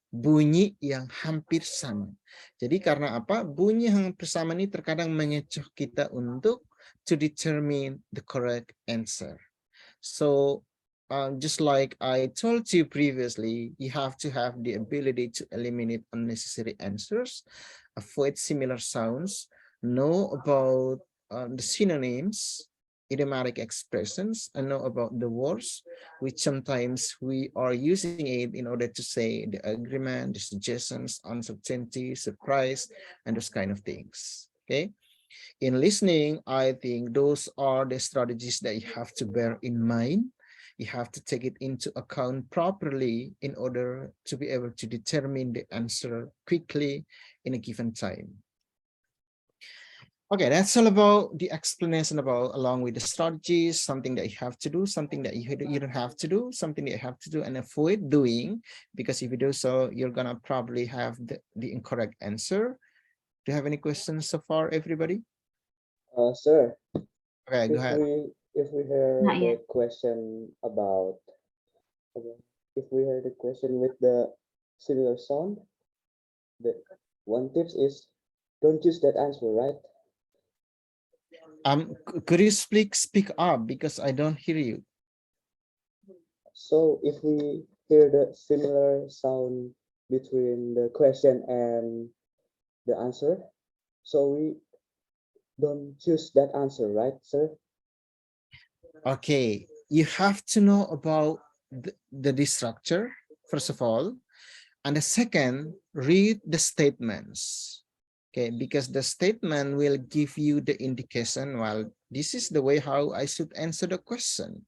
Bunyi yang hampir sama. Jadi karena apa? Bunyi yang hampir sama ini terkadang mengecoh kita untuk to determine the correct answer. So just like I told you previously, you have to have the ability to eliminate unnecessary answers, avoid similar sounds, know about the synonyms, idiomatic expressions, and know about the words, which sometimes we are using it in order to say the agreement, the suggestions, uncertainty, surprise, and those kind of things. Okay. In listening, I think those are the strategies that you have to bear in mind. You have to take it into account properly in order to be able to determine the answer quickly in a given time. Okay, that's all about the explanation about along with the strategies, something that you have to do, something that you don't have to do, something that you have to do and avoid doing, because if you do so, you're gonna probably have the incorrect answer. Do you have any questions so far, everybody? Sir, Okay, go ahead. if we hear Not the yet. question about, if we hear the question with the similar sound, the one tips is don't use that answer, right? Could you speak up because I don't hear you? So if we hear the similar sound between the question and the answer, so we don't choose that answer, right, sir? Okay, you have to know about the structure, first of all, and the second, read the statements. Okay, because the statement will give you the indication, well, this is the way how I should answer the question.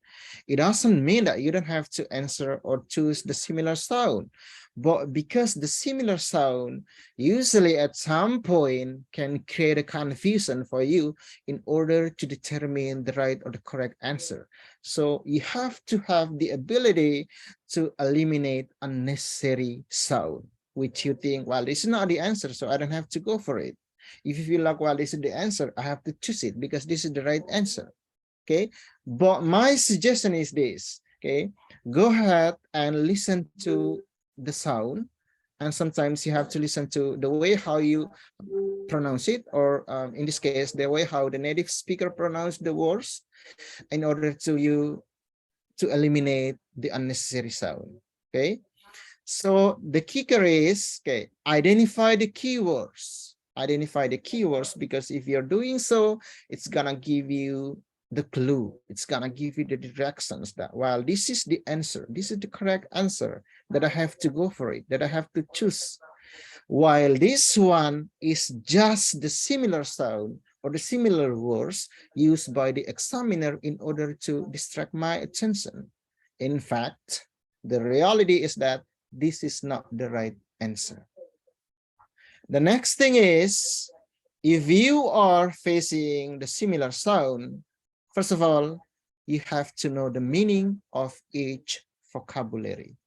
It doesn't mean that you don't have to answer or choose the similar sound, but because the similar sound usually at some point can create a confusion for you in order to determine the right or the correct answer. So you have to have the ability to eliminate unnecessary sound, which you think, well, this is not the answer, so I don't have to go for it. If you feel like, well, this is the answer, I have to choose it because this is the right answer. Okay, but my suggestion is this. Okay, go ahead and listen to the sound, and sometimes you have to listen to the way how you pronounce it, or in this case, the way how the native speaker pronounce the words, in order to eliminate the unnecessary sound. Okay, so the kicker is, okay, identify the keywords. Identify the keywords, because if you're doing so, it's gonna give you the clue. It's gonna give you the directions that, well, this is the answer. This is the correct answer, that I have to go for it, that I have to choose. While this one is just the similar sound or the similar words used by the examiner in order to distract my attention. In fact, the reality is that this is not the right answer. The next thing is, if you are facing the similar sound, first of all, you have to know the meaning of each vocabulary.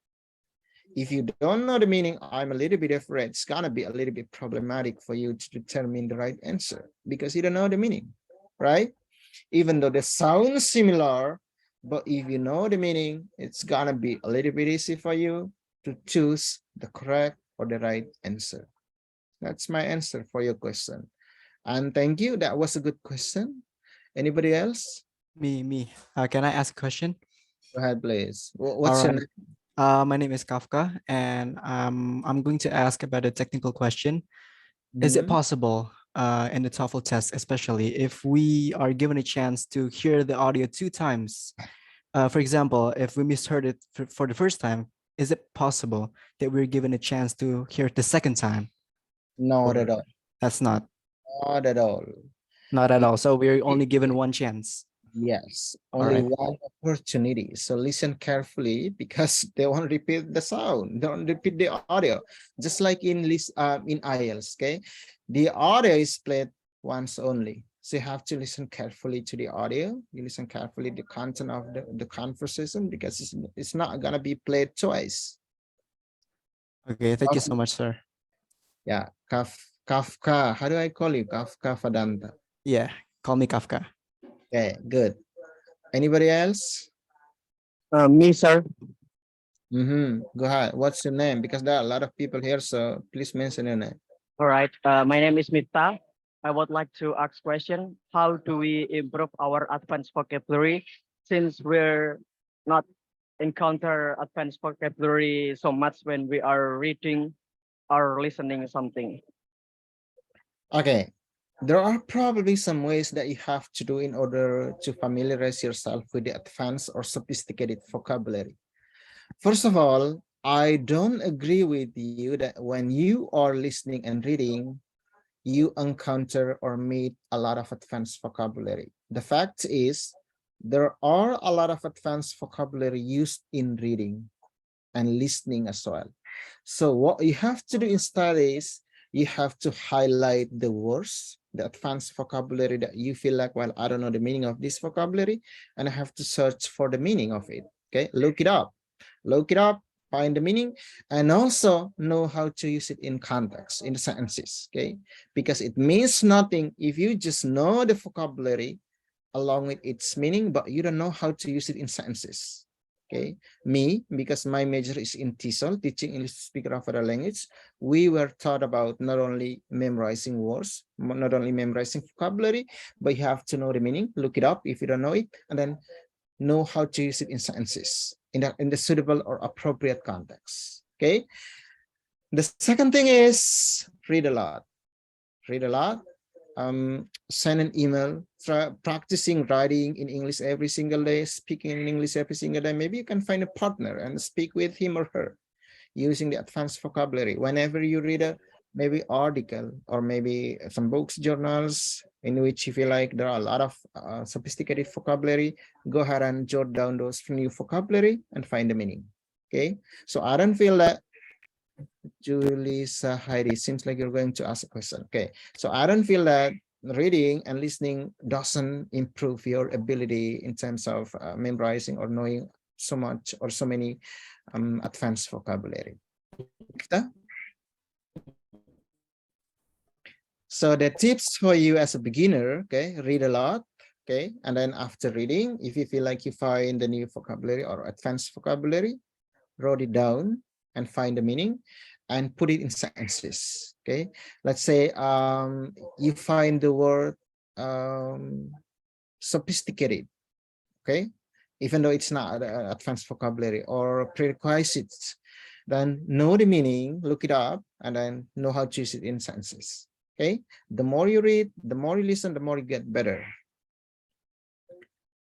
If you don't know the meaning, I'm a little bit afraid it's gonna be a little bit problematic for you to determine the right answer because you don't know the meaning, right? Even though they sound similar, but if you know the meaning, it's gonna be a little bit easy for you to choose the correct or the right answer. That's my answer for your question. And thank you. That was a good question. Anybody else? Me. Can I ask a question? Go ahead, please. What's your name? My name is Kafka, and I'm going to ask about a technical question. Is it possible in the TOEFL test, especially if we are given a chance to hear the audio 2 times? For example, if we misheard it for the first time, is it possible that we're given a chance to hear it the second time? Not at all. That's not. Not at all. Not at all. So we're only given one chance. Yes, only right. one opportunity. So listen carefully because they won't repeat the sound. Don't repeat the audio. Just like in IELTS, okay? The audio is played once only. So you have to listen carefully to the audio. You listen carefully to the content of the conversation because it's not gonna be played twice. Okay, thank you so much, sir. Yeah, Kafka. How do I call you? Kafka Vedanta. Yeah, call me Kafka. Okay, good. Anybody else? Me, sir. Go ahead. What's your name? Because there are a lot of people here, so please mention your name. All right. My name is Mita. I would like to ask question. How do we improve our advanced vocabulary since we're not encounter advanced vocabulary so much when we are reading or listening something? Okay. There are probably some ways that you have to do in order to familiarize yourself with the advanced or sophisticated vocabulary. First of all, I don't agree with you that when you are listening and reading, you encounter or meet a lot of advanced vocabulary. The fact is, there are a lot of advanced vocabulary used in reading and listening as well. So what you have to do instead is, you have to highlight the words, the advanced vocabulary that you feel like, well, I don't know the meaning of this vocabulary, and I have to search for the meaning of it. Okay, look it up, find the meaning, and also know how to use it in context, in the sentences. Okay, because it means nothing if you just know the vocabulary along with its meaning, but you don't know how to use it in sentences. Okay, me, because my major is in TESOL, teaching English speaker of other language, we were taught about not only memorizing words, not only memorizing vocabulary, but you have to know the meaning, look it up if you don't know it, and then know how to use it in sentences in the suitable or appropriate context. Okay, the second thing is read a lot. Send an email, try practicing writing in English every single day, speaking in English every single day. Maybe you can find a partner and speak with him or her using the advanced vocabulary. Whenever you read a maybe article or maybe some books, journals in which you feel like there are a lot of sophisticated vocabulary, go ahead and jot down those new vocabulary and find the meaning. Okay, so I don't feel that Julissa Heidi, seems like you're going to ask a question. Okay, so I don't feel that reading and listening doesn't improve your ability in terms of memorizing or knowing so much or so many advanced vocabulary. So the tips for you as a beginner, okay, read a lot, okay, and then after reading, if you feel like you find the new vocabulary or advanced vocabulary, write it down and find the meaning and put it in sentences. Okay, let's say you find the word sophisticated, okay, even though it's not advanced vocabulary or prerequisites, then know the meaning, look it up, and then know how to use it in sentences. Okay, the more you read, the more you listen, the more you get better.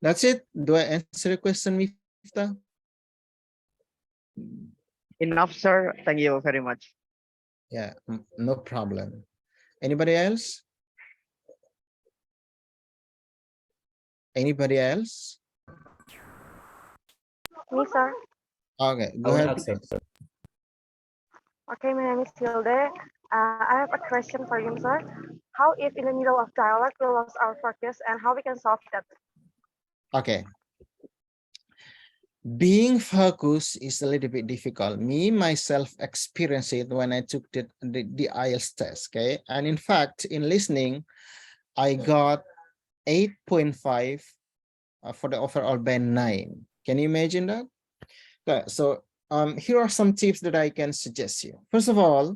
That's it. Do I answer the question, Miftah? Enough, sir. Thank you very much. Yeah, no problem. Anybody else? Anybody else? Me, sir. Okay, I go will ahead. accept, sir. Okay, my name is Hilde. I have a question for you, sir. How if in the middle of dialogue we lost our focus and how we can solve that? Okay. Being focused is a little bit difficult. Me, myself, experienced it when I took the IELTS test, okay? And in fact, in listening, I got 8.5 for the overall band 9. Can you imagine that? Okay, so here are some tips that I can suggest you. First of all,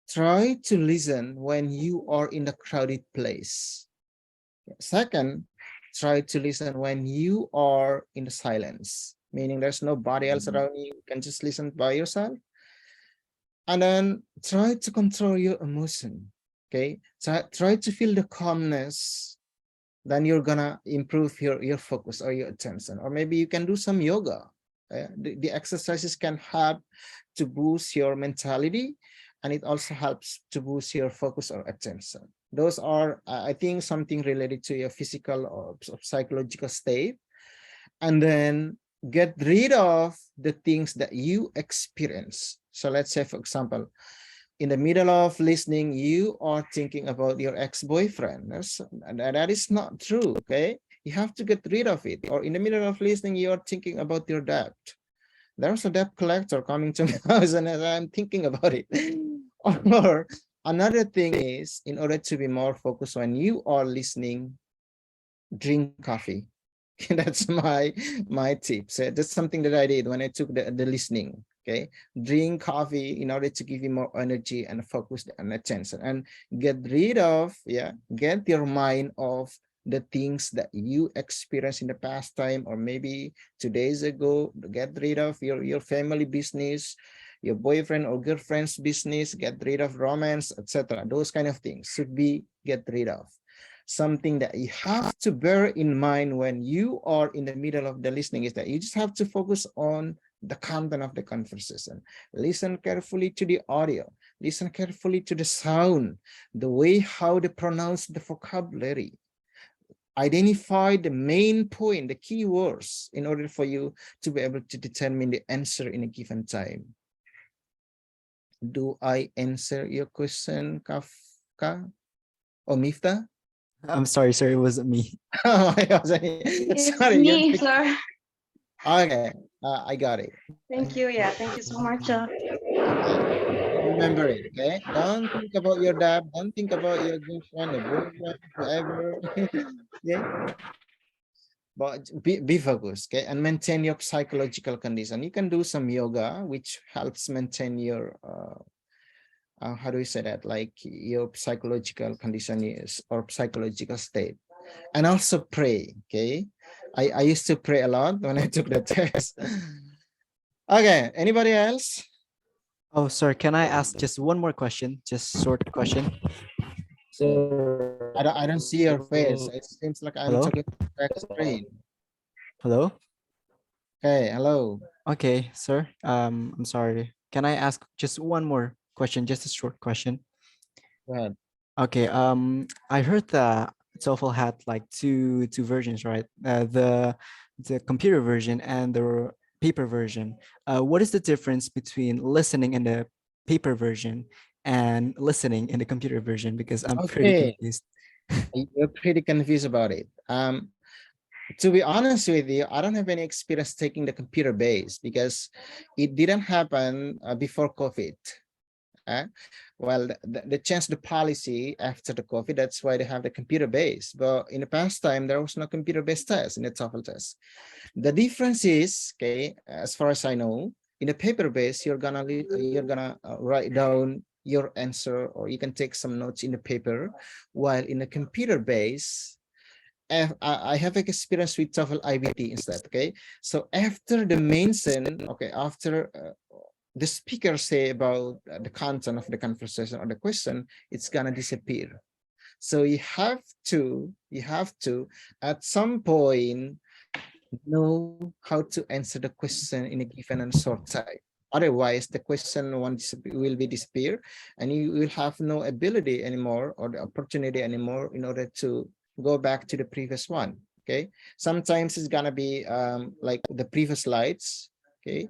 try to listen when you are in a crowded place. Second, try to listen when you are in the silence, meaning there's nobody else around you. You can just listen by yourself. And then try to control your emotion. Okay, try to feel the calmness. Then you're gonna improve your focus or your attention. Or maybe you can do some yoga. The exercises can help to boost your mentality, and it also helps to boost your focus or attention. Those are, I think, something related to your physical or psychological state. And then get rid of the things that you experience. So let's say, for example, in the middle of listening, you are thinking about your ex-boyfriend. That is not true, okay? You have to get rid of it. Or in the middle of listening, you are thinking about your debt. There's a debt collector coming to my house and I'm thinking about it. Or another thing is, in order to be more focused when you are listening, drink coffee. That's my tip. So that's something that I did when I took the listening. Okay, drink coffee in order to give you more energy and focus and attention, and get rid of get your mind off the things that you experienced in the past time or maybe 2 days ago. Get rid of your family business, your boyfriend or girlfriend's business. Get rid of romance, etc. Those kind of things should be get rid of. Something that you have to bear in mind when you are in the middle of the listening is that you just have to focus on the content of the conversation. Listen carefully to the audio. Listen carefully to the sound, the way how they pronounce the vocabulary. Identify the main point, the keywords, in order for you to be able to determine the answer in a given time. Do I answer your question, Kafka or Miftah? I'm sorry, sir. It wasn't me. Oh, It's sorry. me, sir. Okay, I got it. Thank you. Yeah, thank you so much. Remember it, okay? Don't think about your dad. Don't think about your girlfriend, your boyfriend, whoever. Okay? But be focused, okay? And maintain your psychological condition. You can do some yoga, which helps maintain your, how do we say that? Like your psychological condition is, or psychological state. And also pray, okay? I used to pray a lot when I took the test. Okay, anybody else? Oh, sir, can I ask just one more question? Just short question. So I don't see your face. It seems like I'm Hello? talking to back screen. Hello? Okay, hello. Okay, sir. I'm sorry. Can I ask just one more question? Just a short question. Go ahead. Okay. I heard that TOEFL had like two versions, right? The computer version and the paper version. What is the difference between listening in the paper version and listening in the computer version? Because I'm pretty Okay. confused. You're pretty confused about it. To be honest with you, I don't have any experience taking the computer base because it didn't happen before COVID. Well, they changed the policy after the COVID. That's why they have the computer base. But in the past time, there was no computer based test in the TOEFL test. The difference is, okay, as far as I know, in the paper base, you're gonna write down your answer, or you can take some notes in the paper, while in the computer base, I have experience with TOEFL IBT instead. Okay, so after the mention, okay, after the speaker say about the content of the conversation or the question, it's gonna disappear. So you have to at some point know how to answer the question in a given and short time. Otherwise, the question will be disappear, and you will have no ability anymore or the opportunity anymore in order to go back to the previous one. Okay, sometimes it's gonna be like the previous slides. Okay,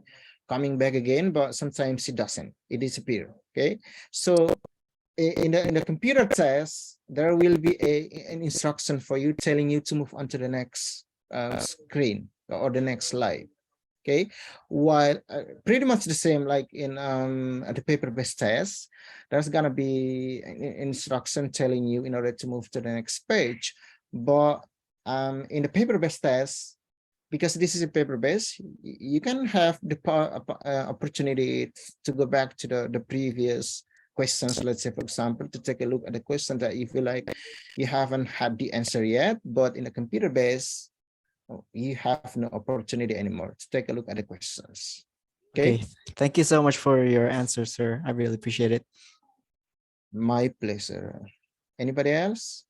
coming back again, but sometimes it doesn't. It disappear. Okay, so in the computer test, there will be an instruction for you telling you to move on to the next screen or the next slide. Okay, while pretty much the same like in the paper-based test, there's gonna be an instruction telling you in order to move to the next page. But in the paper-based test, because this is a paper-based, you can have the opportunity to go back to the previous questions. Let's say, for example, to take a look at the question that you feel like you haven't had the answer yet, but in a computer-based, you have no opportunity anymore to take a look at the questions. Okay. Thank you so much for your answer, sir. I really appreciate it. My pleasure. Anybody else?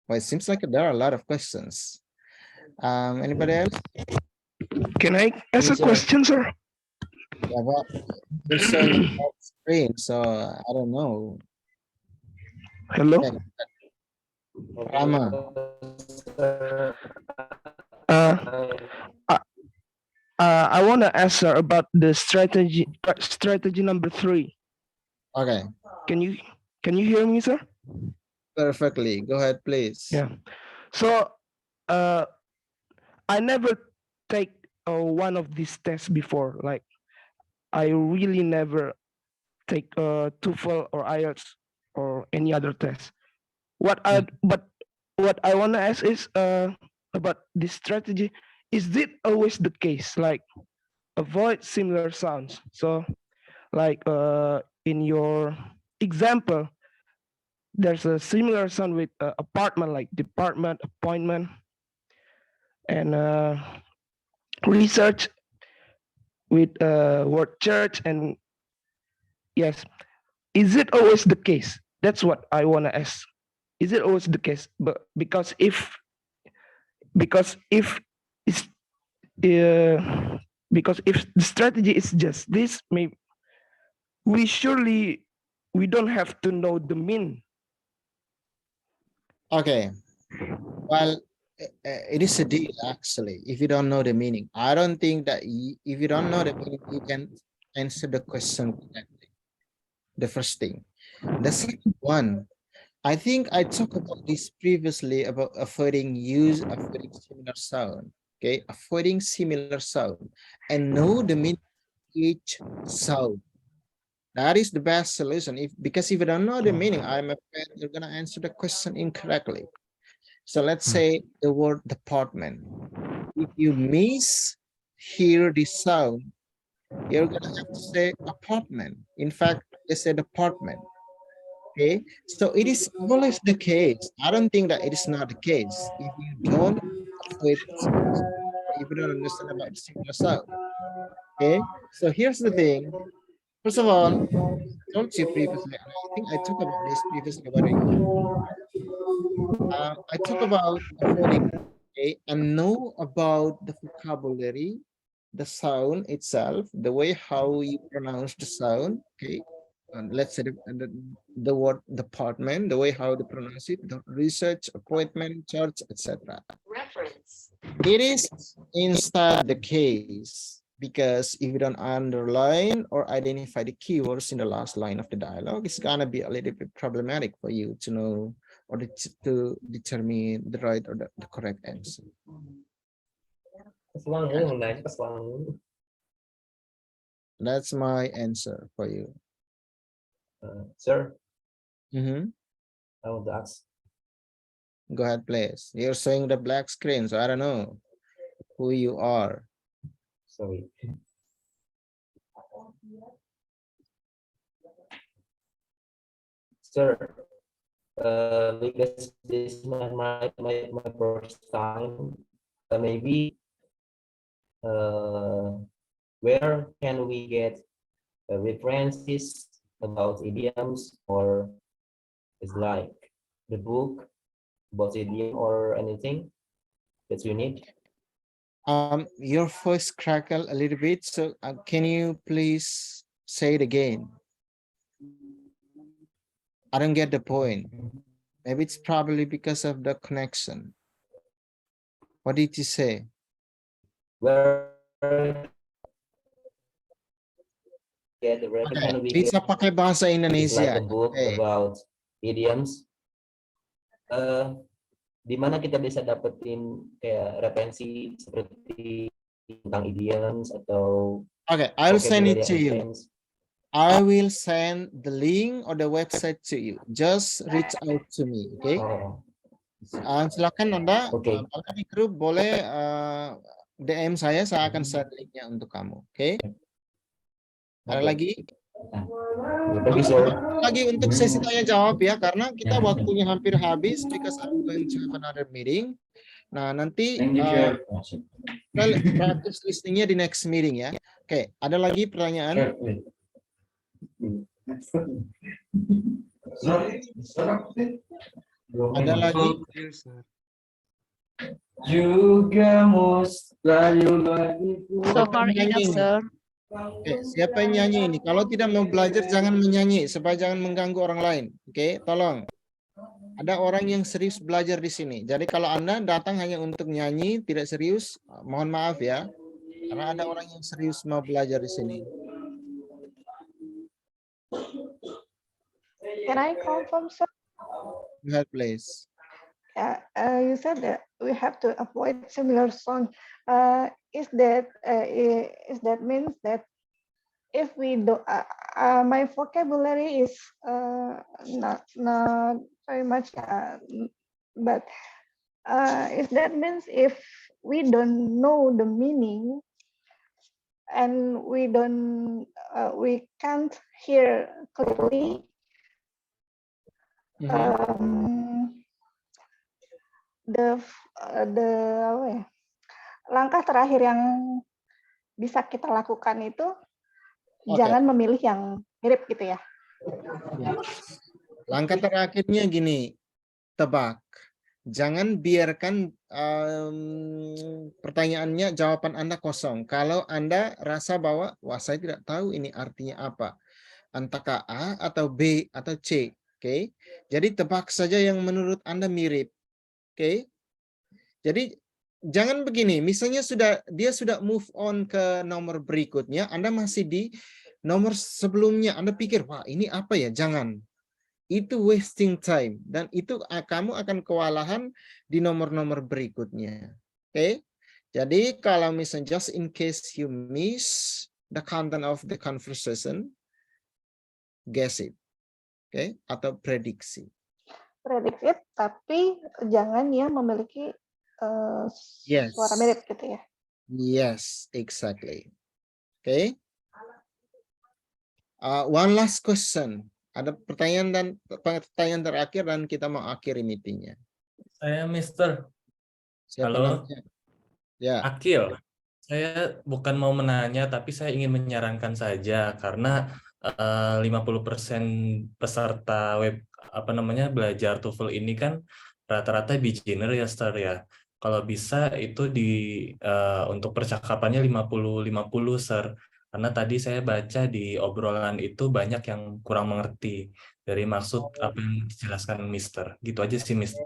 Well, it seems like there are a lot of questions. Anybody else? Can I ask a question, sir? Yeah, well, you're showing that screen, so I don't know. Hello. Okay. Rama. I want to ask sir about the strategy number 3. Okay. Can you hear me, sir? Perfectly. Go ahead, please. Yeah. So I never take one of these tests before. Like I really never take TOEFL or IELTS or any other test. But what I want to ask is about this strategy. Is it always the case? Like avoid similar sounds. So like in your example, there's a similar sound with apartment, like department, appointment, and research with word church. And yes, is it always the case? That's what I want to ask. Is it always the case? But because if it's because if the strategy is just this, maybe we don't have to know the mean. Okay. Well, it is a deal actually. If you don't know the meaning, I don't think that if you don't know the meaning, you can answer the question correctly. The first thing. The second one, I think I talked about this previously about avoiding similar sound. Okay, avoiding similar sound and know the meaning of each sound. That is the best solution. Because if you don't know the meaning, I'm afraid you're gonna answer the question incorrectly. So let's say the word department. If you hear the sound, you're gonna have to say apartment. In fact, they say department. Okay, so it is always the case. I don't think that it is not the case. If you don't avoid similar sound, or if you don't understand about the similar sound. Okay, so here's the thing. First of all, I told you previously, and I think I talked about this previously about it. I talk about avoiding, okay, and know about the vocabulary, the sound itself, the way how you pronounce the sound, okay. And let's say the word department, the way how to pronounce it, the research, appointment, church, etc. Reference. It is instead the case because if you don't underline or identify the keywords in the last line of the dialogue, it's gonna be a little bit problematic for you to know or to determine the right or the correct answer. That's my answer for you. Sir, Mm-hmm. I want to ask. Go ahead, please. You're showing the black screen, so I don't know who you are. Sorry. Sir, because this is my first time, maybe where can we get references about idioms, or is like the book about idiom or anything that you need? Your voice crackle a little bit, so can you please say it again? I don't get the point. Maybe it's probably because of the connection. What did you say? Where Okay, bisa pakai bahasa Indonesia. like a book about idioms. Di mana kita bisa dapetin kayak referensi seperti tentang idioms atau Okay, I'll send it to you. I will send the link or the website to you. Just reach out to me, okay? Silakan Anda, Anda di grup boleh DM saya akan share linknya untuk kamu, oke? Okay? Ada lagi? Lagi untuk sesi tanya jawab ya, karena kita waktunya hampir habis because I'm going to have another meeting. Nah, nanti practice listeningnya di next meeting ya. Oke, ada lagi pertanyaan? Ada lagi? Juga mustahil lagi. So far enough, sir. Oke, siapa yang nyanyi ini? Kalau tidak mau belajar jangan menyanyi supaya jangan mengganggu orang lain. Oke, tolong. Ada orang yang serius belajar di sini. Jadi kalau Anda datang hanya untuk nyanyi, tidak serius, mohon maaf ya. Karena ada orang yang serius mau belajar di sini. Can I confirm, sir? Go ahead, please. You said that we have to avoid similar sound. Is that means that if we do, my vocabulary is not very much, but If that means if we don't know the meaning and we can't hear clearly, apa ya, langkah terakhir yang bisa kita lakukan itu jangan memilih yang mirip gitu ya. Langkah terakhirnya gini, tebak. Jangan biarkan pertanyaannya, jawaban Anda kosong. Kalau Anda rasa bahwa, wah saya tidak tahu ini artinya apa. Antara A atau B atau C. Oke. Jadi tebak saja yang menurut Anda mirip. Oke. Jadi jangan begini, misalnya dia sudah move on ke nomor berikutnya, Anda masih di nomor sebelumnya, Anda pikir, wah ini apa ya? Jangan. Itu wasting time dan itu kamu akan kewalahan di nomor-nomor berikutnya. Oke. Jadi kalau misalnya just in case you miss the content of the conversation, guess it. Oke, atau prediksi. Prediksi, tapi jangan yang memiliki suara mirip gitu ya. Yes, exactly. Oke. One last question. Ada pertanyaan terakhir dan kita mau akhiri meetingnya. Saya Mister. Siapa Halo. namanya? Ya. Akil. Saya bukan mau menanya, tapi saya ingin menyarankan saja karena 50% peserta belajar TOEFL ini kan rata-rata beginner ya, Star ya. Kalau bisa itu untuk percakapannya 50-50, Sir. Karena tadi saya baca di obrolan itu banyak yang kurang mengerti dari maksud apa yang dijelaskan Mister. Gitu aja sih, Mister.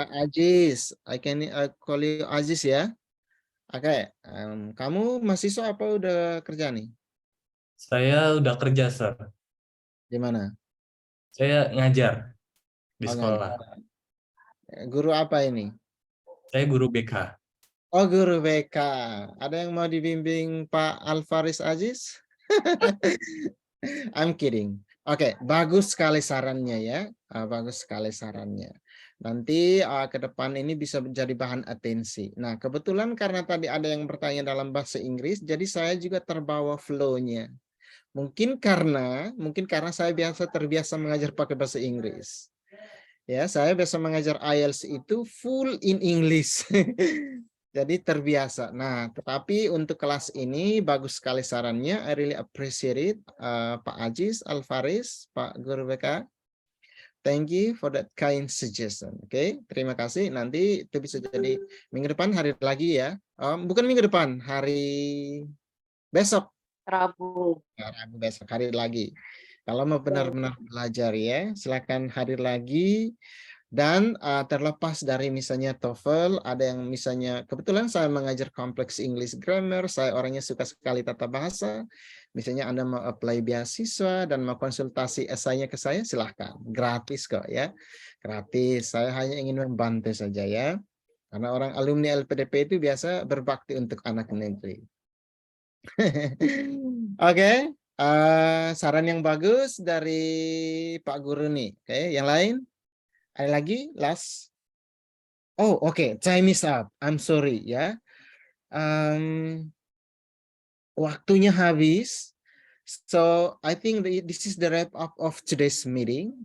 Aziz, I call you Aziz ya. Oke, kamu mahasiswa apa udah kerja nih? Saya udah kerja, Sir. Di mana? Saya ngajar di sekolah. Guru apa ini? Saya guru BK. Oh, guru BK. Ada yang mau dibimbing Pak Alfaris Aziz? I'm kidding. Oke, bagus sekali sarannya ya. Bagus sekali sarannya. Nanti ke depan ini bisa menjadi bahan atensi. Nah, kebetulan karena tadi ada yang bertanya dalam bahasa Inggris, jadi saya juga terbawa flow-nya. Mungkin karena saya terbiasa mengajar pakai bahasa Inggris. Ya, saya biasa mengajar IELTS itu full in English. Jadi terbiasa. Nah, tetapi untuk kelas ini bagus sekali sarannya. I really appreciate it, Pak Aziz Alfaris, Pak Guru BK. Thank you for that kind suggestion. Oke, terima kasih. Nanti itu bisa jadi minggu depan hari lagi ya. Bukan minggu depan, hari besok. Rabu. Ya, Rabu besok hari lagi. Kalau mau benar-benar belajar ya, silakan hadir lagi. Dan terlepas dari misalnya TOEFL, ada yang misalnya, kebetulan saya mengajar kompleks English grammar, saya orangnya suka sekali tata bahasa. Misalnya Anda mau apply beasiswa dan mau konsultasi esainya ke saya, silahkan. Gratis kok ya. Gratis, saya hanya ingin membantu saja ya. Karena orang alumni LPDP itu biasa berbakti untuk anak negeri. Oke, saran yang bagus dari Pak Guru nih. Oke, yang lain? Ada lagi? Last? Oh, okay. Time is up. I'm sorry ya. Waktunya habis. So I think this is the wrap up of today's meeting.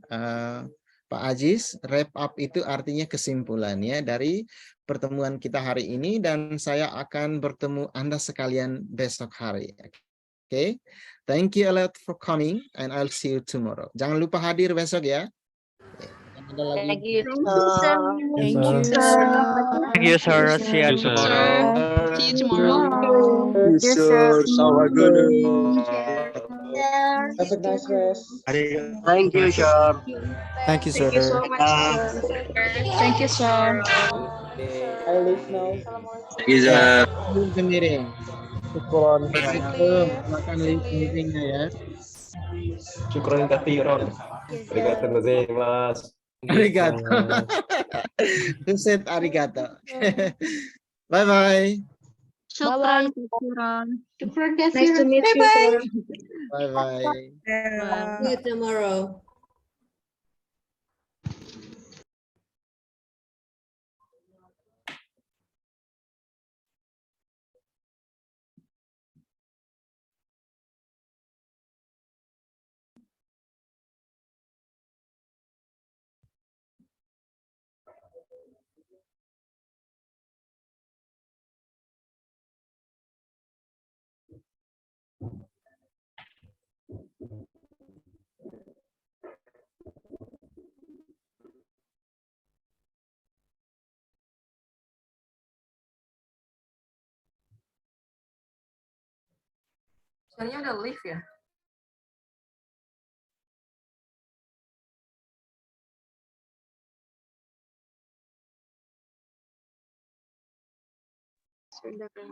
Pak Aziz, wrap up itu artinya kesimpulannya dari pertemuan kita hari ini dan saya akan bertemu Anda sekalian besok hari. Okay. Thank you a lot for coming and I'll see you tomorrow. Jangan lupa hadir besok ya. Thank you, sir. Thank you, sir. Thank you, sir. See you tomorrow. See you tomorrow. Sir, Have have a nice rest. Thank you, sir. Thank you, sir. Thank you so much, sir. Thank you, sir. I leave now. Ya, the meeting. Syukron. Makan meetingnya ya. Syukron kathiron. Arigatou gozaimasu. Arigato. Who said arigato? Bye-bye. Bye-bye. Nice to meet you, sir. Bye-bye. See you tomorrow. Kayaknya udah live ya. Sudah kan.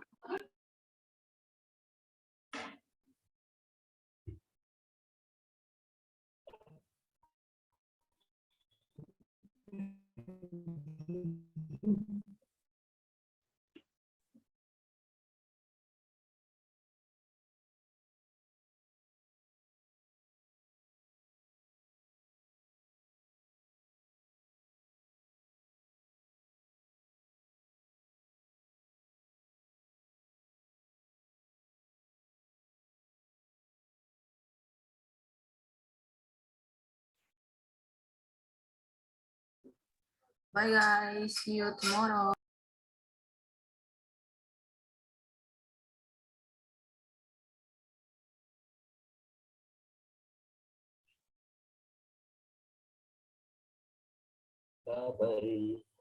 Bye guys, see you tomorrow. Bye-bye.